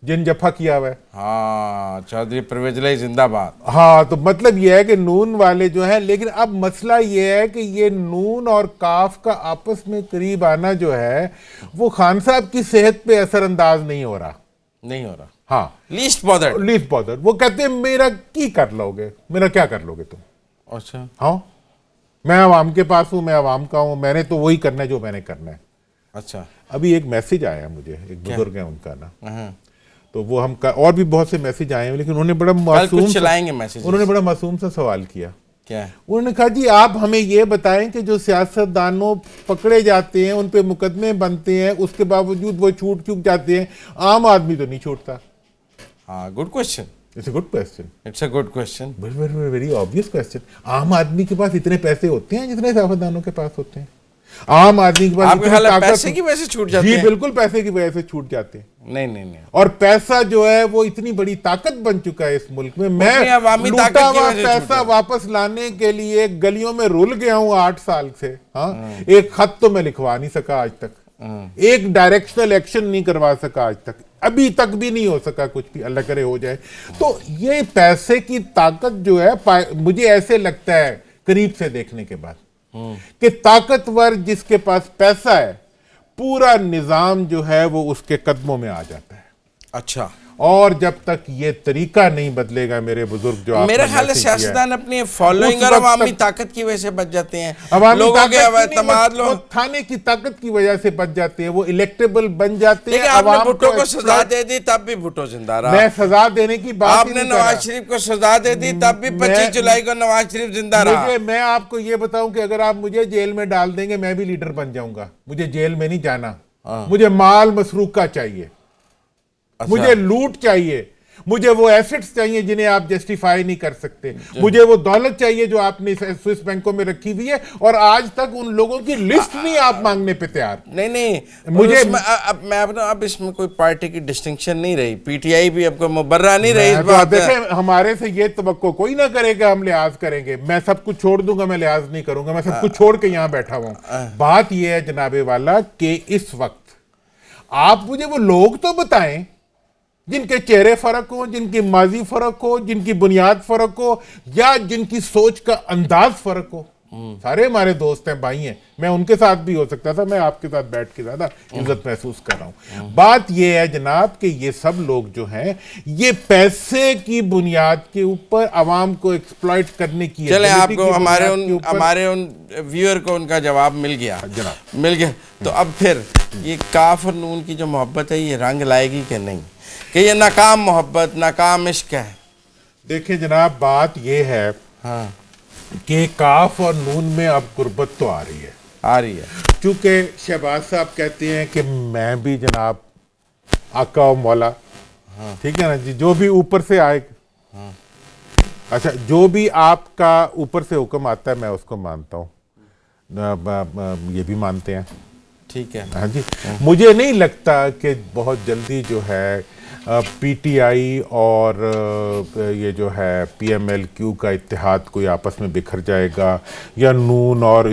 [SPEAKER 2] جن جفا کیا ہوا ہے.
[SPEAKER 1] ہاں چودھری پرویز الہی زندہ باد.
[SPEAKER 2] ہاں تو مطلب یہ ہے کہ نون والے جو ہیں, لیکن اب مسئلہ یہ ہے کہ یہ نون اور کاف کا آپس میں قریب آنا جو ہے وہ خان صاحب کی صحت پہ اثر انداز نہیں ہو رہا. ہاں
[SPEAKER 1] لیسٹ بادر.
[SPEAKER 2] وہ کہتے ہیں میرا کی کر لو گے, میرا کیا کر لو گے تم.
[SPEAKER 1] اچھا
[SPEAKER 2] ہاں میں عوام کے پاس ہوں, میں عوام کا ہوں, میں نے تو وہی کرنا ہے جو میں نے کرنا ہے.
[SPEAKER 1] اچھا
[SPEAKER 2] ابھی ایک میسج آیا مجھے, ایک بزرگ ہے ان کا نا, تو وہ ہم اور بھی بہت سے میسج آئے ہیں, لیکن انہوں نے بڑا معصوم سا سوال کیا.
[SPEAKER 1] کیا؟
[SPEAKER 2] انہوں نے کہا جی آپ ہمیں یہ بتائیں کہ جو سیاستدانوں پکڑے جاتے ہیں, ان پہ مقدمے بنتے ہیں, اس کے باوجود وہ چھوٹ چوک جاتے ہیں, عام آدمی تو نہیں چھوٹتا.
[SPEAKER 1] ہاں good question.
[SPEAKER 2] It's a good question.
[SPEAKER 1] It's a good question.
[SPEAKER 2] Very obvious question. عام آدمی کے پاس اتنے پیسے ہوتے ہیں جتنے سیاستدانوں کے پاس ہوتے ہیں. عام آدمی کے پاس
[SPEAKER 1] آپ کے خیال ہے پیسے کی وجہ سے چھوٹ جاتے ہیں؟
[SPEAKER 2] جی بالکل پیسے کی وجہ سے چھوٹ جاتے ہیں.
[SPEAKER 1] نہیں.
[SPEAKER 2] اور پیسا جو ہے وہ اتنی بڑی طاقت بن چکا ہے اس ملک میں. میں لوٹا ہوا پیسہ واپس لانے کے لیے گلیوں میں رول گیا ہوں 8 سال سے. ہاں ایک خط تو میں لکھوا نہیں سکا آج تک, ایک ڈائریکشنل ایکشن نہیں کروا سکا آج تک, ابھی تک بھی نہیں ہو سکا کچھ بھی, اللہ کرے ہو جائے. تو یہ پیسے کی طاقت جو ہے مجھے ایسے لگتا ہے قریب سے دیکھنے کے بعد کہ طاقتور جس کے پاس پیسہ ہے پورا نظام جو ہے وہ اس کے قدموں میں آ جاتا ہے.
[SPEAKER 1] اچھا,
[SPEAKER 2] اور جب تک یہ طریقہ نہیں بدلے گا میرے بزرگ جو آپ
[SPEAKER 1] میرا خیال ہے سیاستدان اپنی فالوئنگ اور عوامی طاقت کی وجہ سے بچ جاتے ہیں.
[SPEAKER 2] لوگوں کے اعتماد تھانے کی طاقت کی وجہ سے بچ جاتے ہیں, وہ الیکٹیبل بن جاتے ہیں.
[SPEAKER 1] آپ نے بھٹو کو سزا دے دی تب بھی بھٹو زندہ رہا.
[SPEAKER 2] میں سزا دینے کی بات,
[SPEAKER 1] آپ نے نواز شریف کو سزا دے دی تب بھی 25 جولائی کو نواز شریف زندہ رہا.
[SPEAKER 2] میں آپ کو یہ بتاؤں کہ اگر آپ مجھے جیل میں ڈال دیں گے میں بھی لیڈر بن جاؤں گا. مجھے جیل میں نہیں جانا, مجھے مال مسروقہ چاہیے, مجھے لوٹ چاہیے, مجھے وہ ایسٹس چاہیے جنہیں آپ جسٹیفائی نہیں کر سکتے, مجھے وہ دولت چاہیے جو آپ نے سوئس بینکوں میں رکھی ہوئی ہے, اور آج تک ان لوگوں کی لسٹ نہیں آپ مانگنے پہ تیار.
[SPEAKER 1] نہیں مجھے اب اس میں کوئی پارٹی کی ڈسٹنکشن نہیں رہی, پی ٹی آئی بھی اب کو مبرہ نہیں رہی.
[SPEAKER 2] دیکھیں ہمارے سے یہ توقع کوئی نہ کرے گا ہم لحاظ کریں گے. میں سب کچھ چھوڑ دوں گا, میں لحاظ نہیں کروں گا, میں سب کچھ چھوڑ کے یہاں بیٹھا ہوں. بات یہ ہے جناب والا کہ اس وقت آپ مجھے وہ لوگ تو بتائیں جن کے چہرے فرق ہو, جن کی ماضی فرق ہو, جن کی بنیاد فرق ہو, یا جن کی سوچ کا انداز فرق ہو. سارے ہمارے دوست ہیں, بھائی ہیں, میں ان کے ساتھ بھی ہو سکتا تھا, میں آپ کے ساتھ بیٹھ کے زیادہ عزت محسوس کر رہا ہوں. بات یہ ہے جناب کہ یہ سب لوگ جو ہیں یہ پیسے کی بنیاد کے اوپر عوام کو ایکسپلائٹ کرنے کی,
[SPEAKER 1] چلیں آپ کو ہمارے ان ویور کو ان کا جواب مل گیا جناب, مل گیا. تو اب پھر یہ کاف اور نون کی جو محبت ہے یہ رنگ لائے گی کہ نہیں, کہ یہ ناکام محبت, ناکام عشق ہے؟
[SPEAKER 2] دیکھیں جناب بات یہ ہے کہ کاف اور نون میں اب غربت تو آ رہی ہے, چونکہ شہباز صاحب کہتے ہیں کہ میں بھی جناب آقا و مولا, ٹھیک ہے نا جی, جو بھی اوپر سے آئے, اچھا جو بھی آپ کا اوپر سے حکم آتا ہے میں اس کو مانتا ہوں, یہ بھی مانتے ہیں, ٹھیک ہے ہاں جی. مجھے نہیں لگتا کہ بہت جلدی جو ہے پی ٹی آئی اور یہ جو ہے پی ایم ایل کیو کا اتحاد کوئی آپس میں بکھر جائے گا, یا نون اور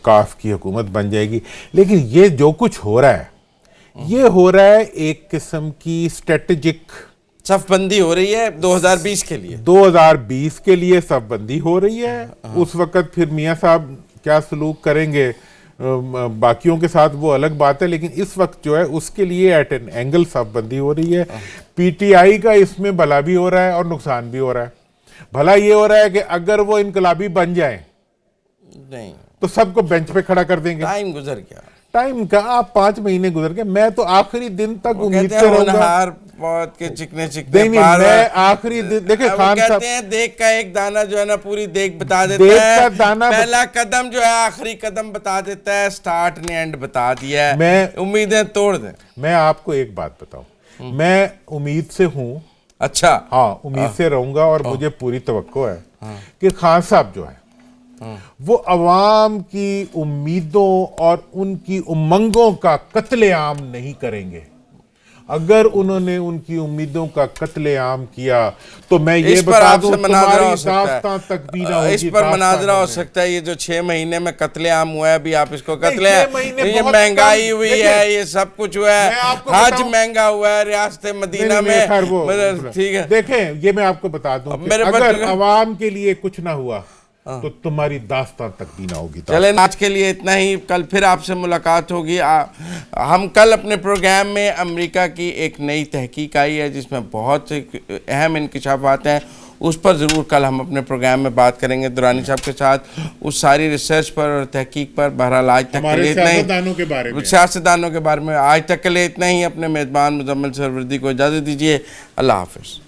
[SPEAKER 2] کاف کی حکومت بن جائے گی. لیکن یہ جو کچھ ہو رہا ہے یہ ہو رہا ہے ایک قسم کی اسٹریٹجک
[SPEAKER 1] صف بندی ہو رہی ہے 2020 کے لیے.
[SPEAKER 2] 2020 کے لیے صف بندی ہو رہی ہے. اس وقت پھر میاں صاحب کیا سلوک کریں گے باقیوں کے ساتھ وہ الگ بات ہے, لیکن اس وقت جو ہے اس کے لیے ایٹ این اینگل صف بندی ہو رہی ہے. پی ٹی آئی کا اس میں بھلا بھی ہو رہا ہے اور نقصان بھی ہو رہا ہے. بھلا یہ ہو رہا ہے کہ اگر وہ انقلابی بن جائیں
[SPEAKER 1] نہیں
[SPEAKER 2] تو سب کو بینچ پہ کھڑا کر دیں گے.
[SPEAKER 1] ٹائم گزر گیا,
[SPEAKER 2] ٹائم کا آپ 5 مہینے گزر گئے. میں تو آخری دن تک امید سے رہوں گا.
[SPEAKER 1] بہت کے چکنے چکنے
[SPEAKER 2] میں آخری دن دیکھیں خان صاحب
[SPEAKER 1] کہتے ہیں دیکھ کا ایک دانہ جو ہے نا پوری دیکھ بتا دیتا ہے, پہلا قدم جو ہے آخری قدم بتا دیتا ہے, سٹارٹ نے اینڈ بتا دیا ہے. میں امیدیں توڑ دیں.
[SPEAKER 2] میں آپ کو ایک بات بتاؤں, میں امید سے ہوں.
[SPEAKER 1] اچھا
[SPEAKER 2] ہاں امید سے رہوں گا, اور مجھے پوری توقع ہے کہ خان صاحب جو ہے وہ عوام کی امیدوں اور ان کی امنگوں کا قتل عام نہیں کریں گے. اگر انہوں نے ان کی امیدوں کا قتل عام کیا تو میں یہ بتا دوں تمہاری داستان تک بھی نہ ہوگی.
[SPEAKER 1] اس پر مناظرہ ہو سکتا ہے. یہ جو 6 مہینے میں قتل عام ہوا ہے ابھی آپ اس کو قتل عام, یہ مہنگائی ہوئی ہے, یہ سب کچھ ہوا ہے, حج مہنگا ہوا ہے ریاست مدینہ میں. ٹھیک ہے
[SPEAKER 2] دیکھیں یہ میں آپ کو بتا دوں اگر عوام کے لیے کچھ نہ ہوا تو تمہاری داستان تک بھی نہ ہوگی.
[SPEAKER 1] چلیں آج کے لیے اتنا ہی. کل پھر آپ سے ملاقات ہوگی. ہم کل اپنے پروگرام میں امریکہ کی ایک نئی تحقیق آئی ہے جس میں بہت اہم انکشافات ہیں, اس پر ضرور کل ہم اپنے پروگرام میں بات کریں گے درانی صاحب کے ساتھ, اس ساری ریسرچ پر اور تحقیق پر. بہرحال آج تک کے لیے اتنا ہی. سیاستدانوں کے بارے میں آج تک کے لیے اتنا ہی. اپنے میزبان مزمل سروردی کو اجازت دیجیے. اللہ حافظ.